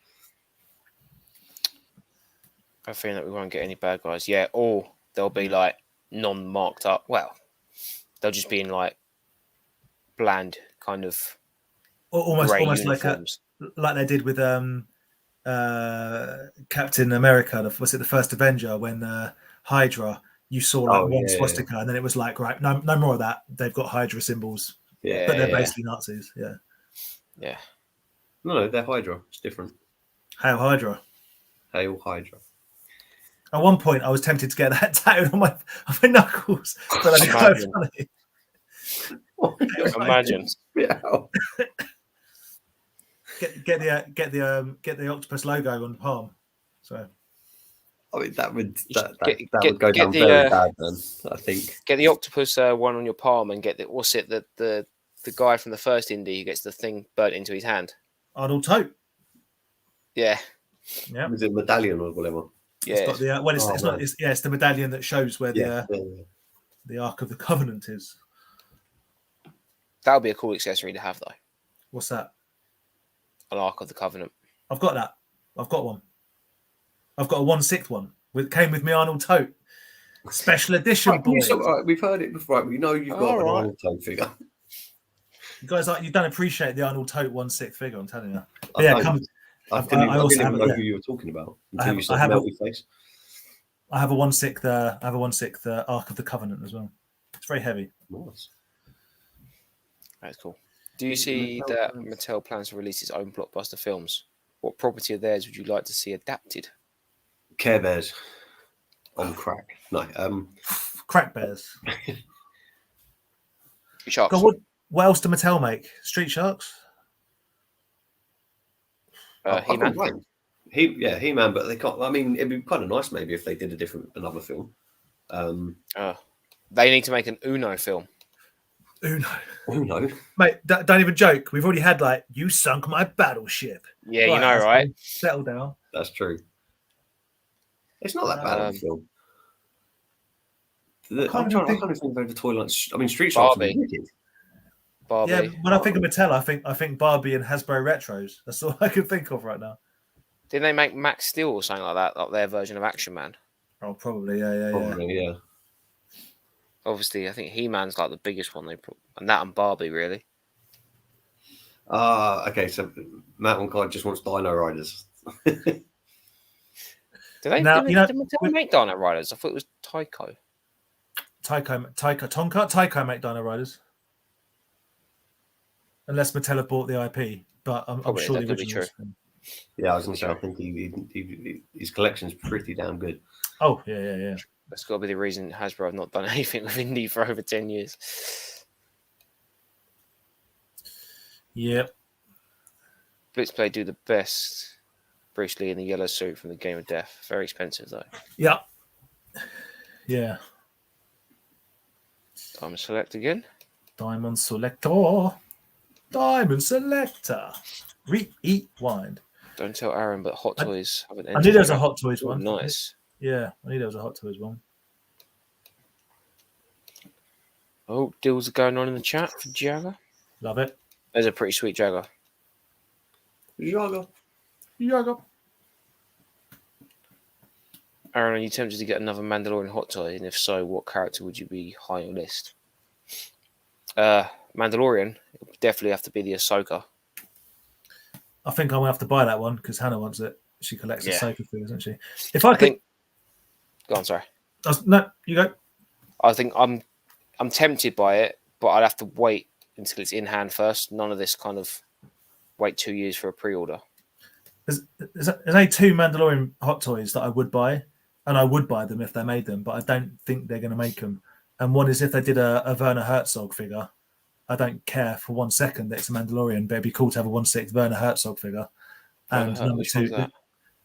I feel that we won't get any bad guys. Yeah, or they'll be like non-marked up. Well, they'll just be in like bland kind of Almost grey like uniforms. like they did with Captain America. Was it the first Avenger when Hydra? You saw like one swastika, and then it was like, right, no more of that. They've got Hydra symbols, Yeah, but they're basically Nazis. Yeah. Yeah. No, they're Hydra. It's different. Hail Hydra. Hail Hydra. At one point, I was tempted to get that tattooed on my knuckles, but that's quite funny. Imagine. Yeah. Get the octopus logo on the palm. So, I mean, that would Get go down very bad then. I think. Get the octopus one on your palm and get the guy from the first indie who gets the thing burnt into his hand. Arnold tote. Yeah. Yeah. Is it medallion or whatever? Yeah. It's got the it's the medallion that shows where the Ark of the Covenant is. That would be a cool accessory to have, though. What's that? An Ark of the Covenant. I've got that. I've got one. I've got a 1/6 one. Came with me Arnold tote. Special edition, boys. We've heard it before. Right? We know you've got an Arnold tote figure. You guys, you don't appreciate the Arnold tote 1/6 figure. I'm telling you. I didn't even know who you were talking about until you said melty face. I have a 1/6. I have a 1/6 Ark of the Covenant as well. It's very heavy. Nice. That's cool. Do you see that Mattel plans to release its own blockbuster films? What property of theirs would you like to see adapted? Care Bears on crack. No. Crack Bears. Sharks. God, what else do Mattel make? Street Sharks? He-Man. He-Man, but they can't. I mean, it'd be kind of nice maybe if they did another film. They need to make an Uno film. Uno, mate, don't even joke. We've already had like you sunk my battleship. Yeah, right, you know, right? Settle down. That's true. It's not that bad of a film. I can't think of the toy lines. I mean, Street Sharks. Barbie. Yeah, when I think of Mattel, I think Barbie and Hasbro retros. That's all I can think of right now. Didn't they make Max Steel or something like that? Like their version of Action Man? Oh, probably. Yeah. Obviously, I think He-Man's like the biggest one they put, and that and Barbie really. Okay. So Matt on card just wants Dino Riders. Did Mattel make Dino Riders? I thought it was Tyco. Tyco make Dino Riders. Unless Mattel have bought the IP, but I'm sure the original is. Yeah, I was going to say, I think his collection's pretty damn good. Oh, yeah. That's got to be the reason Hasbro have not done anything with Indie for over 10 years. Yep. Blitzplay do the best. Bruce Lee in the yellow suit from the Game of Death. Very expensive, though. Yeah. Yeah. Diamond Select again. Diamond Selector. Diamond Selector. Rewind. Don't tell Aaron, but Hot Toys haven't ended. I knew there was a Hot Toys one. Nice. Yeah, I knew there was a Hot Toys one. Oh, deals are going on in the chat for Jagger. Love it. There's a pretty sweet Jagger. Jagger. Aaron, are you tempted to get another Mandalorian Hot Toy? And if so, what character would you be high on your list? Mandalorian, it would definitely have to be the Ahsoka. I think I'm going to have to buy that one because Hannah wants it. She collects Ahsoka figures, doesn't she? If I think... Go on, sorry. No, you go. I think I'm tempted by it, but I'd have to wait until it's in hand first. None of this kind of wait 2 years for a pre-order. There's only 2 Mandalorian Hot Toys that I would buy, and I would buy them if they made them, but I don't think they're going to make them. And one is if they did a Werner Herzog figure. I don't care for 1 second that it's a Mandalorian, but it'd be cool to have a 1/6 Werner Herzog figure. And number 2,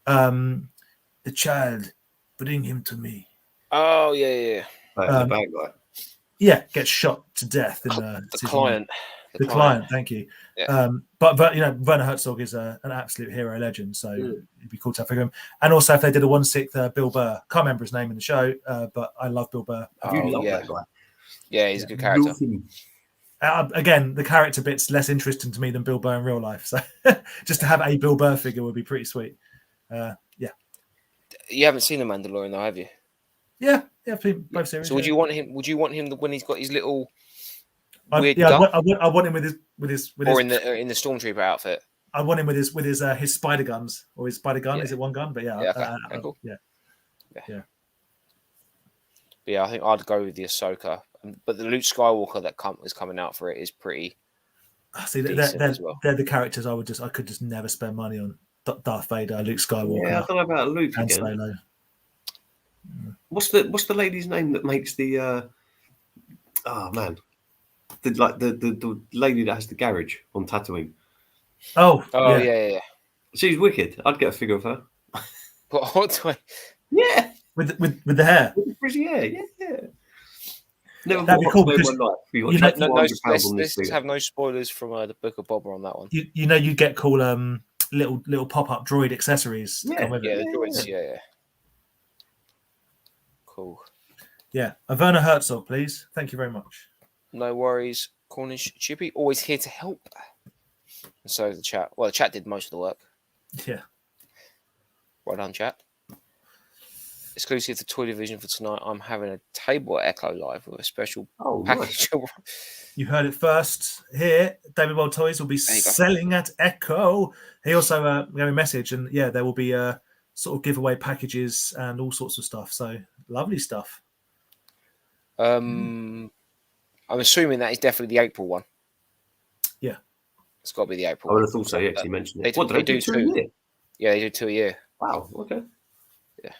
the child, bring him to me. Oh, yeah. The bad guy. Yeah, gets shot to death in The season client. one. The client, thank you. Yeah. But Werner Herzog is an absolute hero legend, so it'd be cool to have him. And also, if they did a 1/6 Bill Burr, can't remember his name in the show, but I love Bill Burr. You love that guy. Yeah, he's a good character. Again, the character bit's less interesting to me than Bill Burr in real life, so just to have a Bill Burr figure would be pretty sweet. You haven't seen The Mandalorian, though, have you? Yeah, I've seen both series. So would you want him? Would you want him when he's got his little weird gun? I want him with his in the Stormtrooper outfit. I want him with his spider guns or his spider gun. Is it one gun? But cool. Yeah. But yeah, I think I'd go with the Ahsoka. But the Luke Skywalker that is coming out for it is pretty. See, they're the characters I could just never spend money on. Darth Vader, Luke Skywalker. Yeah, I don't know about Luke and again. Solo. What's the lady's name that makes the? Oh man, the lady that has the garage on Tatooine. Oh yeah. She's wicked. I'd get a figure of her. What? Yeah, with the hair. With the frizzy hair. Yeah. Never That'd be cool. Let's have no spoilers from the Book of Boba on that one. You get cool little pop-up droid accessories. The droids. Yeah. Cool. Yeah, Werner Herzog, please. Thank you very much. No worries, Cornish Chippy. Always here to help. And so the chat. Well, the chat did most of the work. Yeah. Well done, chat. Exclusive to Toy Division for tonight. I'm having a table at Echo Live with a special package. Nice. You heard it first here. David World Toys will be selling at Echo. He also gave me a message, and there will be sort of giveaway packages and all sorts of stuff. So lovely stuff. I'm assuming that is definitely the April one. Yeah, it's got to be the April. I would have thought so. Yeah, you mentioned it. They do 2 a year? Yeah, they do 2 a year. Wow. Okay. Yeah.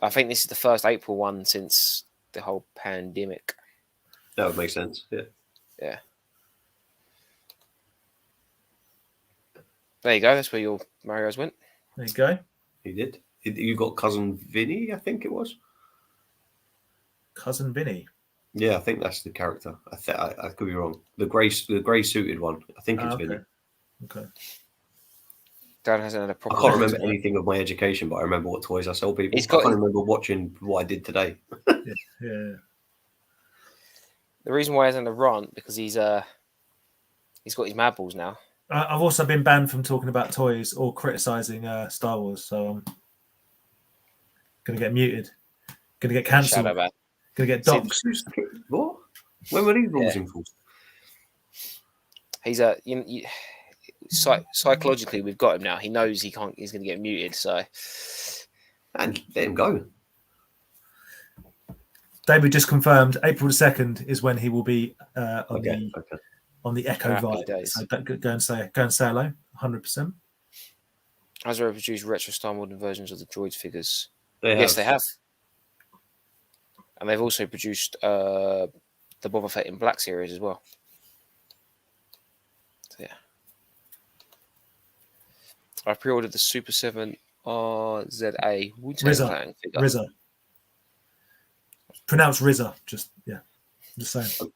I think this is the first April one since the whole pandemic. That would make sense. Yeah. Yeah. There you go. That's where your Mario's went. There you go. He did. You got Cousin Vinny, I think it was. Cousin Vinny. Yeah, I think that's the character. I could be wrong. The grey suited one. I think it's Vinny. Okay. Dan hasn't had a proper. I can't remember anything of my education, but I remember what toys I sell people. I can't remember watching what I did today. Yeah. The reason why he hasn't a run because he's got his Madballs now. I've also been banned from talking about toys or criticizing Star Wars, so I'm gonna get muted. Gonna get cancelled. Gonna get doxxed. What? When were these rules enforced? He's psychologically we've got him now. He knows he's going to get muted. So, and let him go. David just confirmed April 2nd is when he will be on the Echo Vibe. So go and say hello. 100%. Has they produced retro Star modern versions of the droids figures? Yes, they have. And they've also produced the Boba Fett in Black series as well. So, yeah. I pre-ordered the Super 7 RZA Wu-Tang Clan figure. RZA. Pronounced RZA. Just saying.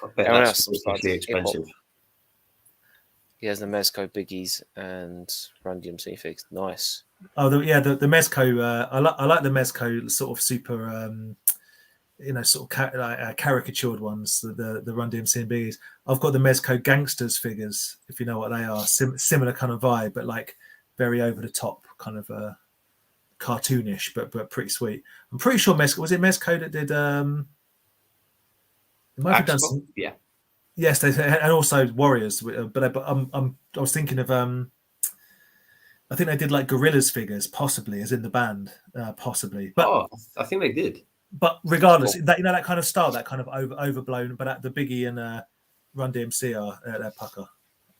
I bet that's expensive. He has the Mezco Biggies and Run DMC figs. Nice. Oh, the Mezco. I like the Mezco sort of super, sort of caricatured ones. The Run DMC and Biggies. I've got the Mezco Gangsters figures, if you know what they are. Similar kind of vibe, but like very over the top, kind of cartoonish, but pretty sweet. I'm pretty sure was it Mezco that did? It might have done some. Yeah. Yes, and also Warriors. But I was thinking of I think they did like Gorillas figures, possibly, as in the band, possibly. But I think they did. But regardless, that kind of style, that kind of overblown. But the Biggie and Run DMC are they're pucker.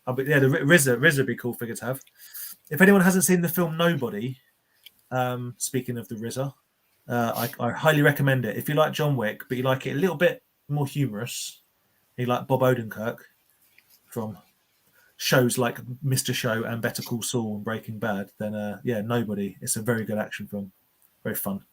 But yeah, the RZA would be a cool figure to have. If anyone hasn't seen the film Nobody, speaking of the RZA, I highly recommend it. If you like John Wick, but you like it a little bit more humorous, you like Bob Odenkirk from shows like Mr. Show and Better Call Saul and Breaking Bad, then Nobody. It's a very good action film. Very fun.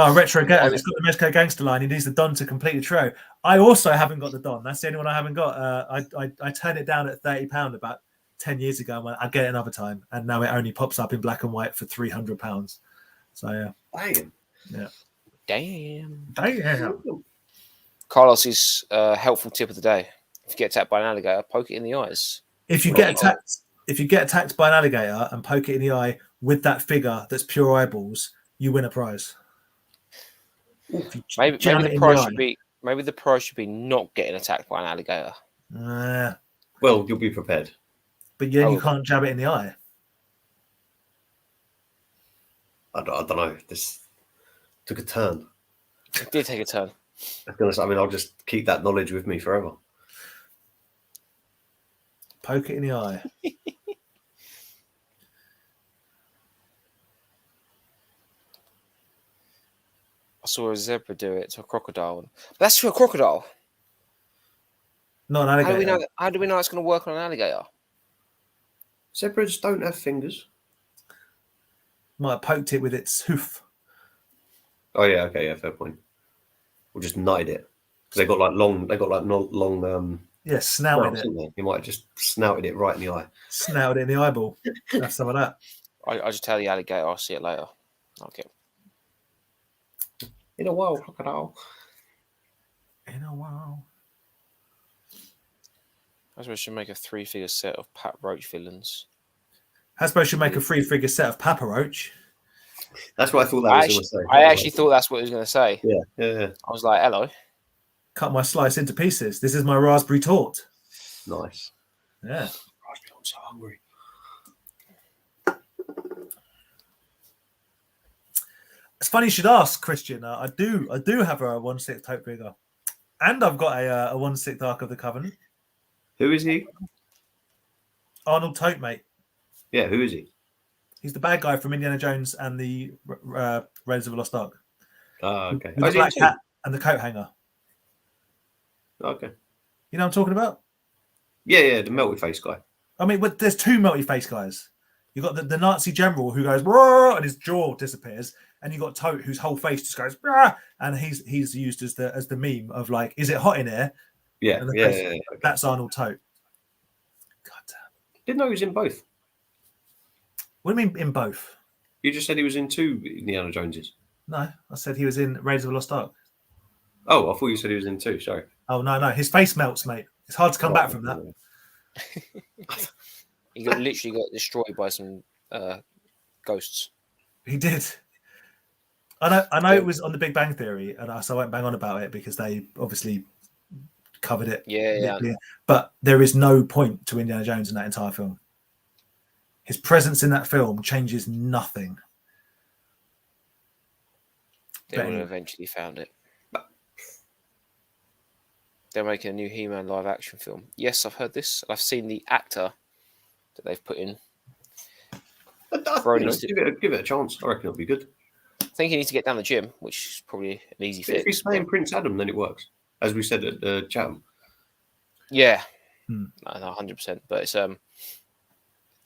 Oh, Retro Gav. It's got the Mezco Gangster line. He needs the Don to complete the trio. I also haven't got the Don. That's the only one I haven't got. I turned it down at £30 about 10 years ago. And went, I'll get it another time. And now it only pops up in black and white for £300. So, yeah. Damn. Yeah. Damn. Carlos's helpful tip of the day: if you get attacked by an alligator, poke it in the eyes. If you get attacked by an alligator and poke it in the eye with that figure that's pure eyeballs, you win a prize. Maybe the prize should be not getting attacked by an alligator. Well, you'll be prepared. But then you can't jab it in the eye. I don't know. This took a turn. It did take a turn. I mean, I'll just keep that knowledge with me forever. Poke it in the eye. I saw a zebra do it to a crocodile. But that's to a crocodile. Not an alligator. How do we know it's going to work on an alligator? Zebras don't have fingers. Might have poked it with its hoof. Oh yeah, okay, yeah, fair point. Or just knighted it because they got long. Yeah, snouted it. You might have just snouted it right in the eye. Snouted it in the eyeball. Have some of that. I just tell the alligator I'll see it later. Okay. In a while, crocodile. In a while. I suppose we should make a 3-figure set of Pat Roach villains. Hasbro should make a 3-figure set of Papa Roach. That's what I thought that was going to say. I actually thought that's what he was going to say. Yeah. I was like, hello. Cut my slice into pieces. This is my raspberry tort. Nice. Yeah. Raspberry, I'm so hungry. It's funny you should ask, Christian. I do have a 1/6 tote figure. And I've got a 1/6 Ark of the Covenant. Who is he? Arnold Tote, mate. Yeah, who is he? He's the bad guy from Indiana Jones and the Raiders of the Lost Ark. Okay. With the black hat and the coat hanger. Okay. You know what I'm talking about? Yeah, the melted face guy. I mean, there's two melty face guys. You've got the Nazi general who goes, "Roar," and his jaw disappears. And you've got Tote, whose whole face just goes, "Roar," and he's used as the meme of like, is it hot in here? Yeah. Okay. That's Arnold Tote. God damn. Didn't know he was in both. What do you mean in both? You just said he was in 2 Indiana Joneses. No, I said he was in Raiders of the Lost Ark. Oh, I thought you said he was in 2. Sorry. Oh, no. His face melts, mate. It's hard to come back from that. He literally got destroyed by some ghosts. He did. I know it was on the Big Bang Theory, and so I won't bang on about it because they obviously covered it. Yeah. But there is no point to Indiana Jones in that entire film. His presence in that film changes nothing. They would have eventually found it. They're making a new He-Man live-action film. Yes, I've heard this. I've seen the actor that they've put in. Give it a chance. I reckon it'll be good. I think he needs to get down the gym, which is probably an easy fix. If he's playing Prince Adam, then it works, as we said at Chatham. Yeah, no, 100%. But it's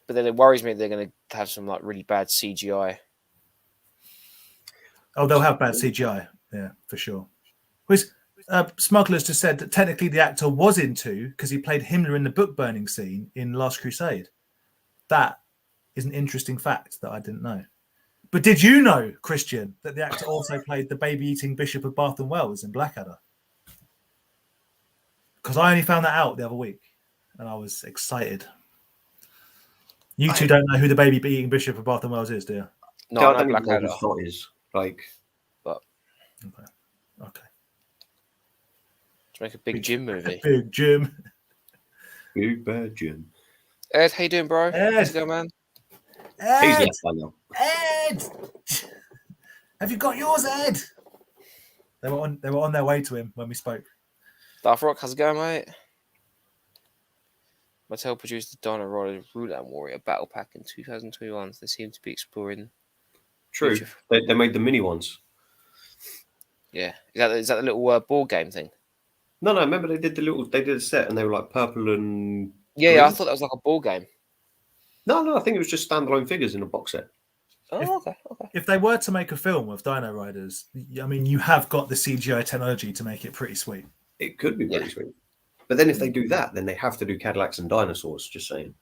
but then it worries me they're going to have some like really bad CGI. Oh, they'll have bad CGI, yeah, for sure. Smugglers just said that technically the actor was in 2 because he played Himmler in the book burning scene in Last Crusade. That is an interesting fact that I didn't know. But did you know, Christian, that the actor also played the baby-eating Bishop of Bath and Wells in Blackadder? Because I only found that out the other week, and I was excited. You two don't know who the baby-eating Bishop of Bath and Wells is, do you? No, I know Blackadder. Is like, but okay. To make a big Jim movie. Big Jim. Big bad Jim. Ed, how you doing, bro? Ed. How's it going, man? Ed. He's left by now. Ed, have you got yours, Ed? They were on their way to him when we spoke. Darth Rock, how's it going, mate? Mattel produced the Dino Rider Roulan Warrior Battle Pack in 2021. They seem to be exploring. True. They made the mini ones. Yeah. Is that the little board game thing? No. Remember they did a set and they were like purple and. Yeah. I thought that was like a board game. No. I think it was just standalone figures in a box set. Oh, okay. If they were to make a film of Dino Riders, I mean, you have got the CGI technology to make it pretty sweet. It could be pretty sweet. But then if they do that, then they have to do Cadillacs and dinosaurs. Just saying.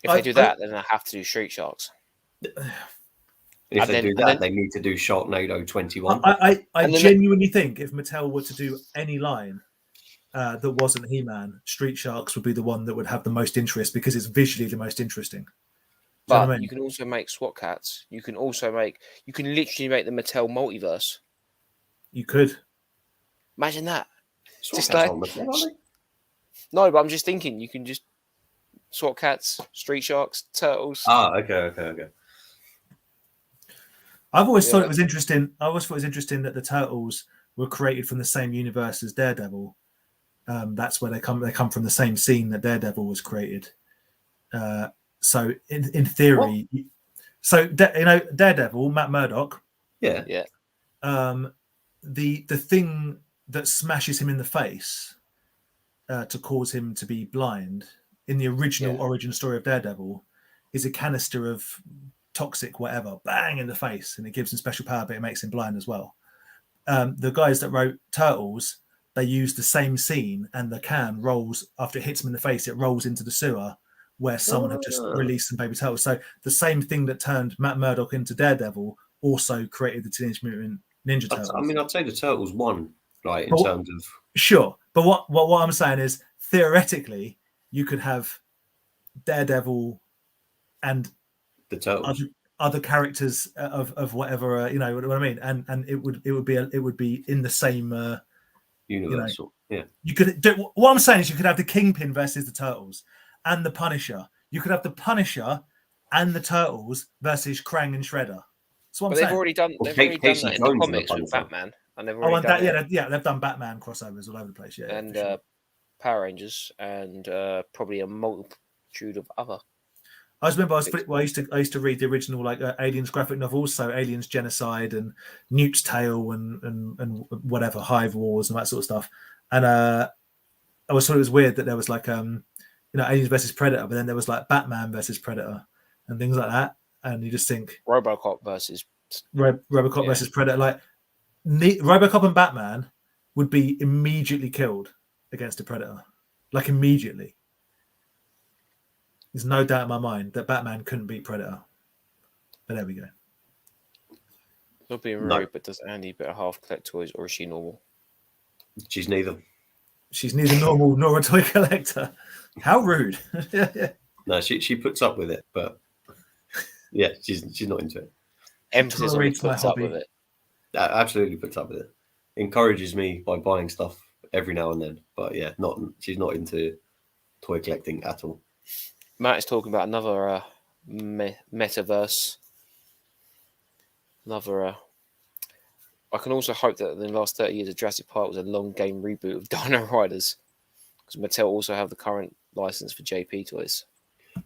If they do that, then they have to do Street Sharks. If they do that, they need to do Sharknado 21. I genuinely think if Mattel were to do any line that wasn't He-Man, Street Sharks would be the one that would have the most interest because it's visually the most interesting. But you can also make SWAT Cats. You can literally make the Mattel multiverse. You could. Imagine that. SWAT Cats on Mattel, aren't they? No, but I'm just thinking you can just SWAT Cats, Street Sharks, Turtles. Okay. I've always thought it was interesting. I always thought it was interesting that the Turtles were created from the same universe as Daredevil. That's where they come. They come from the same scene that Daredevil was created. So in theory, Daredevil, Matt Murdock. Yeah. The thing that smashes him in the face to cause him to be blind in the original origin story of Daredevil is a canister of toxic whatever, bang in the face, and it gives him special power, but it makes him blind as well. The guys that wrote Turtles, they use the same scene, and the can rolls after it hits him in the face. It rolls into the sewer where someone had just released some baby turtles. So the same thing that turned Matt Murdock into Daredevil also created the Teenage Mutant Ninja Turtles. I mean, I'd say the Turtles won, like in terms of sure. But what I'm saying is theoretically you could have Daredevil and the Turtles, other characters of whatever you know what I mean, and it would be in the same universal. You could do. What I'm saying is you could have the Kingpin versus the Turtles and the Punisher. You could have the Punisher and the Turtles versus Krang and Shredder. That's what I'm saying. They've already done that in the comics with Batman, and they've already done they've done Batman crossovers all over the place, and Power Rangers, and probably a multitude of other. I used to read the original Aliens graphic novels, so Aliens Genocide and Newt's Tale and whatever Hive Wars and that sort of stuff. And I always thought it was weird that there was Aliens versus Predator, but then there was Batman versus Predator and things like that. And you just think RoboCop versus versus Predator. RoboCop and Batman would be immediately killed against a Predator, immediately. There's no doubt in my mind that Batman couldn't beat Predator. But there we go. Not being rude, but does Andy better half collect toys, or is she normal? She's neither. She's neither normal nor a toy collector. How rude. No, she puts up with it, but yeah, she's not into it. Emphasis on puts up with it. Absolutely puts up with it. Encourages me by buying stuff every now and then. But yeah, she's not into toy collecting at all. Matt is talking about another metaverse. I can also hope that in the last 30 years of Jurassic Park was a long game reboot of Dino Riders, because Mattel also have the current license for JP toys.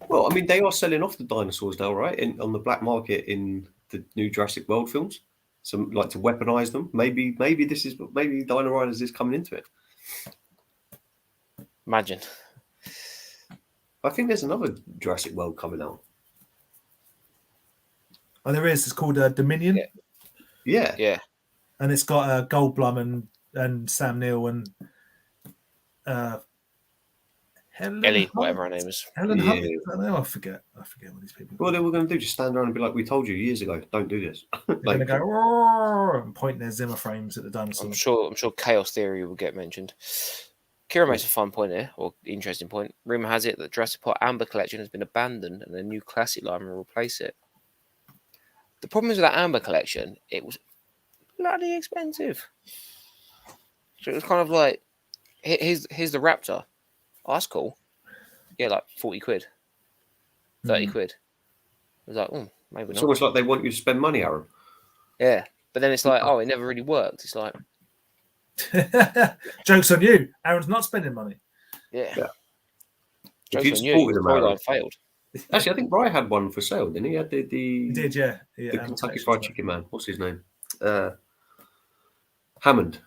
Well, I mean, they are selling off the dinosaurs now, right? On the black market in the new Jurassic World films. So, to weaponize them. Maybe Dino Riders is coming into it. Imagine. I think there's another Jurassic World coming out. Oh, there is. It's called Dominion. Yeah. And it's got Goldblum and Sam Neill and Ellie, whatever her name is. Helen Hunt. I forget what these people. Well, they were going to do just stand around and be like, "We told you years ago, don't do this." They're going to go and point their Zimmer frames at the dinosaurs. I'm sure Chaos Theory will get mentioned. Kira makes a fun point here, or interesting point. Rumor has it that Jurassic Park Amber Collection has been abandoned and a new classic line will replace it. The problem is with that Amber Collection, it was bloody expensive. So it was kind of like, here's the Raptor. Oh, that's cool. Yeah, 40 quid. 30 quid. I was like, maybe not. It's almost like they want you to spend money, Aaron. Yeah. But then it's like, it never really worked. It's like... Joke's on you. Aaron's not spending money. Yeah. Joke's on you. The failed. Actually, I think Rye had one for sale, didn't he? He had the He did, yeah. The Kentucky Fried Chicken Man. What's his name? Hammond.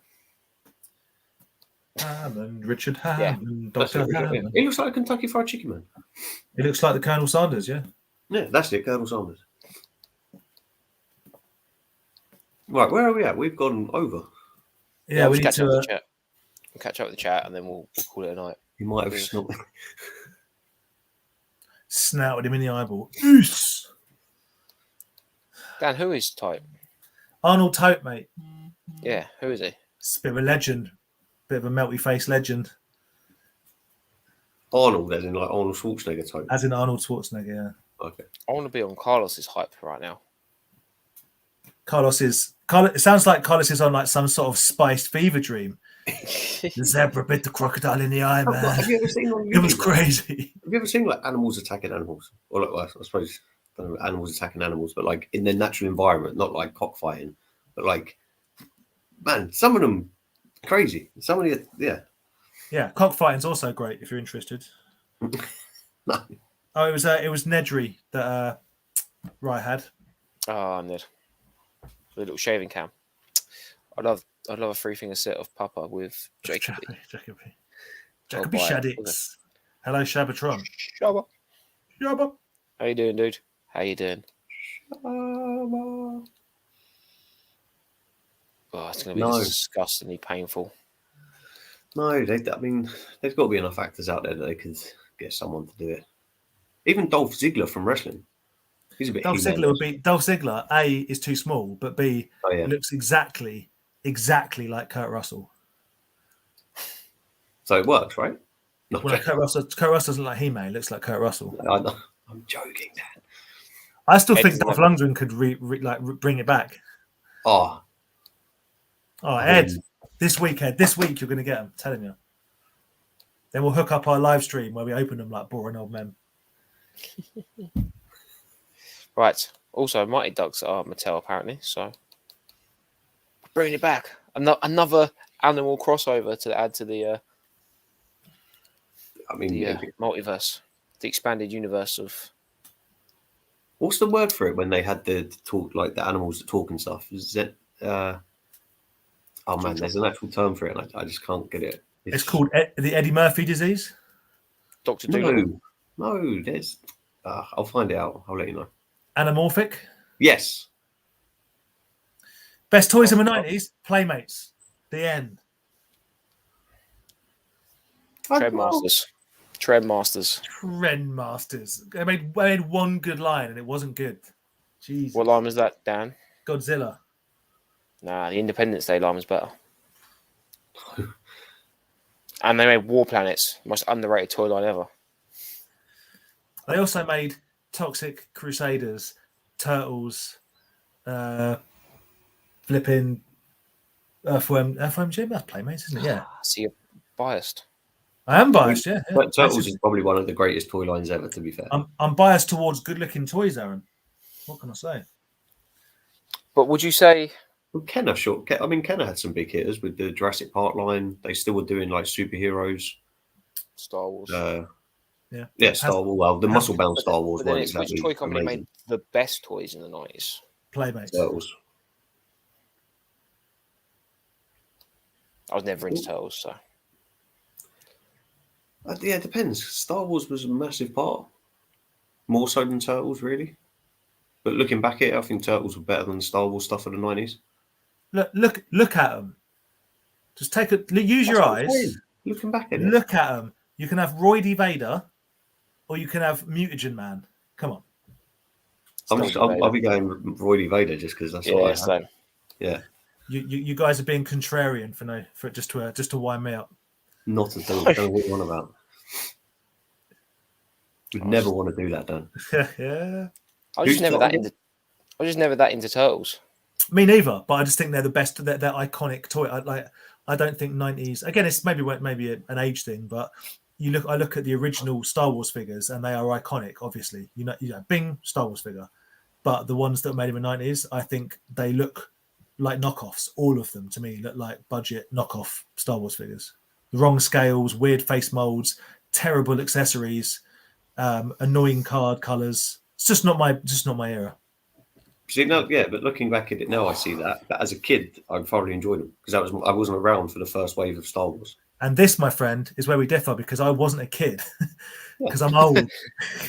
Richard Hammond, Dr. Hammond. He looks like a Kentucky Fried Chicken Man. He looks like the Colonel Sanders, yeah. Yeah, that's it, Colonel Sanders. Right, where are we at? We've gone over. Yeah, we need catch up with to. the chat. We'll catch up with the chat, and then we'll call it a night. You might have Yeah. Snouted him in the eyeball. Oos! Dan, who is Type? Arnold Tote, mate. Yeah, who is he? It's a bit of a legend. Bit of a melty face legend. Arnold, as in like Arnold Schwarzenegger type. As in Arnold Schwarzenegger, yeah. Okay. I want to be on Carlos's hype right now. It sounds like Carlos is on like some sort of spiced fever dream. The zebra bit the crocodile in the eye, man. Have you ever seen on It was YouTube, crazy. Have you ever seen like animals attacking animals? Or like, well, I suppose I don't know, animals attacking animals, but like in their natural environment, not like cockfighting, but like, man, some of them crazy. Some of the, yeah. Yeah, cockfighting's also great if you're interested. No. Oh, it was Nedry that Rye had. Oh, Ned. The little shaving cam. I'd love a 3-finger set of Papa with Jacoby. Jacoby Shaddix. Hello, Shabatron. Shabba. Shabba. How you doing, dude? How you doing? No, Oh, it's going to be disgustingly painful. there's got to be enough actors out there that they could get someone to do it. Even Dolph Ziggler from wrestling. He's a bit. Dolph Ziggler. A is too small, but B looks exactly like Kurt Russell. So it works, right? No, Kurt Russell doesn't look like He-Man. He looks like Kurt Russell. I'm joking, man. I still think Dolph Lundgren could bring it back. Oh, Ed, this week you're going to get them. I'm telling you. Then we'll hook up our live stream where we open them like boring old men. Right. Also, Mighty Ducks are Mattel apparently, so bringing it back. Another animal crossover to add to the. Multiverse, the expanded universe of. What's the word for it when they had the talk, like the animals that talk and stuff? Is it? Oh man, there's an actual term for it. And I just can't get it. It's called the Eddie Murphy disease. Dr. Dolittle. No, there's. I'll find it out. I'll let you know. Anamorphic. Yes. Best toys in the 90s. Playmates. The end. Trendmasters. They made one good line and it wasn't good. Jesus. What line was that, Dan? Godzilla. Nah, the Independence Day line was better. And they made War Planets, most underrated toy line ever. They also made Toxic Crusaders, Turtles, flipping FOMG. That's Playmates, isn't it? Yeah. See, you're biased. I am biased, yeah. Turtles is probably one of the greatest toy lines ever, to be fair. I'm biased towards good-looking toys, Aaron. What can I say? But would you say... Well, Kenner had some big hitters with the Jurassic Park line. They still were doing like superheroes. Star Wars. Yeah, Star Wars. Well, the muscle-bound Star Wars one. Which toy company made the best toys in the 90s? Playmates. Turtles. I was never into Turtles, so... Yeah, it depends. Star Wars was a massive part. More so than Turtles, really. But looking back at it, I think Turtles were better than Star Wars stuff of the 90s. Look at them. Just use your eyes. Looking back at it. Look at them. You can have Roy D. Vader or you can have Mutagen Man. Come on. I'll be going Roy D. Vader just because that's all I have. Yeah. You guys are being contrarian for just to wind me up. Not at all. I don't know what you're on about. Would never want to do that, Dan. Yeah. I was just never that into Turtles. Me neither, but I just think they're the best. They're iconic toy. I don't think 90s. Again, it's maybe an age thing, but I look at the original Star Wars figures and they are iconic. Obviously, Bing Star Wars figure, but the ones that were made in the 90s, I think they look like knockoffs. All of them to me look like budget knockoff Star Wars figures. The wrong scales, weird face molds, terrible accessories, annoying card colors. It's just not my era. See, no, yeah, but looking back at it now, I see that. But as a kid, I thoroughly enjoyed them because I wasn't around for the first wave of Star Wars. And this, my friend, is where we differ because I wasn't a kid because I'm old.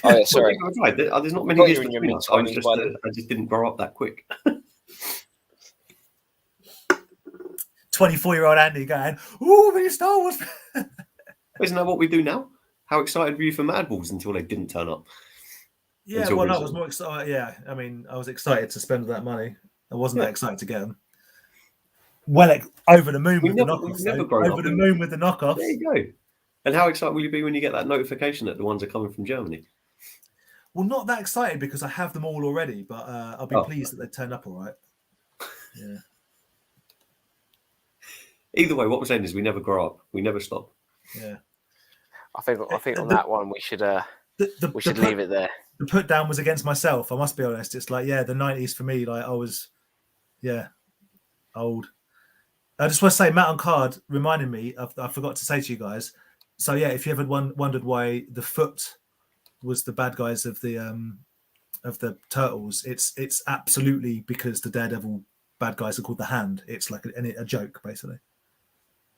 Oh, yeah, sorry. Right. There's not many years between us. I just didn't grow up that quick. 24-year-old Andy going, "Ooh, mini Star Wars." Isn't that what we do now? How excited were you for Madballs until they didn't turn up? Yeah, Until well, no, I was recently. more excited. Yeah, I mean, I was excited to spend that money. I wasn't that excited to get them. Well, over the moon with the knockoffs. We've never though. grown Over up. the moon with the knockoffs. There you go. And how excited will you be when you get that notification that the ones are coming from Germany? Well, not that excited because I have them all already, but I'll be pleased that they turned up all right. Yeah. Either way, what we're saying is we never grow up. We never stop. Yeah. I think on that one we should leave it there. The put down was against myself. I must be honest. It's like, yeah, the 90s for me, like I was, old. I just want to say, Matt on card reminded me. I forgot to say to you guys. So yeah, if you ever wondered why the foot was the bad guys of the Turtles, it's absolutely because the Daredevil bad guys are called the Hand. It's like a joke, basically.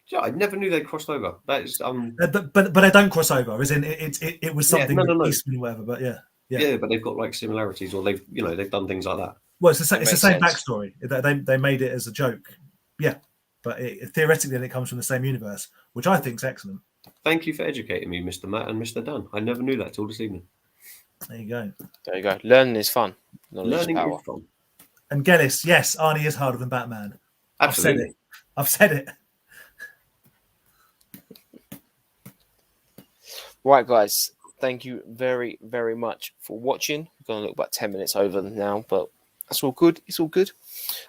Yeah, I never knew they crossed over. That is but they don't cross over. As in, it was something no. Eastman, whatever. But yeah, but they've got like similarities, or they've done things like that. Well, it's the same sense. backstory. They made it as a joke. Yeah, but theoretically, it comes from the same universe, which I think is excellent. Thank you for educating me, Mr. Matt and Mr. Dan. I never knew that till this evening. There you go. There you go. Learning is fun. Learning is fun. And Gellis, yes, Arnie is harder than Batman. Absolutely. I've said it. Right, guys. Thank you very, very much for watching. We're going to look about 10 minutes over now, but that's all good. It's all good.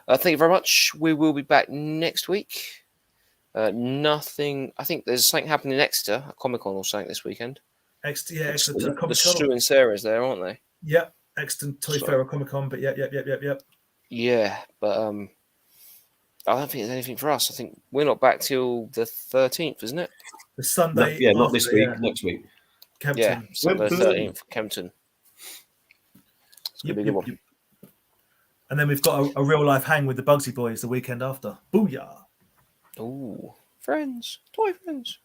Thank you very much. We will be back next week. Nothing. I think there's something happening in Exeter, a Comic-Con or something this weekend. Exeter The Stu and Sarah's there, aren't they? Yep. Exeter Toy Fair or Comic-Con, but yep. Yeah, but I don't think there's anything for us. I think we're not back till the 13th, isn't it? The Sunday. Not this week. Next week. Kempton. Yeah, Sunday 13th, Kempton. It's going to be a good one. And then we've got a real life hang with the Bugsy Boys the weekend after. Booyah! Ooh, friends, toy friends.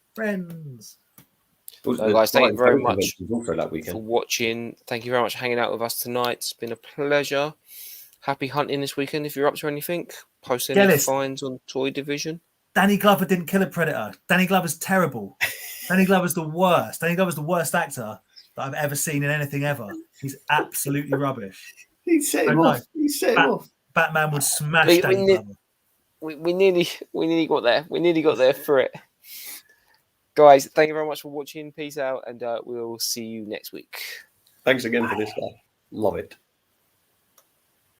So guys, thank you very much that for watching. Thank you very much for hanging out with us tonight. It's been a pleasure. Happy hunting this weekend. If you're up to anything, post any finds on Toy Division. Danny Glover didn't kill a predator. Danny Glover's terrible. Danny Glover's the worst. Danny Glover's the worst actor that I've ever seen in anything ever. He's absolutely rubbish. He set him off. He set him off. Batman would smash Danny Glover. We nearly got there. We nearly got there for it. Guys, thank you very much for watching. Peace out, and we'll see you next week. Thanks again for this, guy. Love it.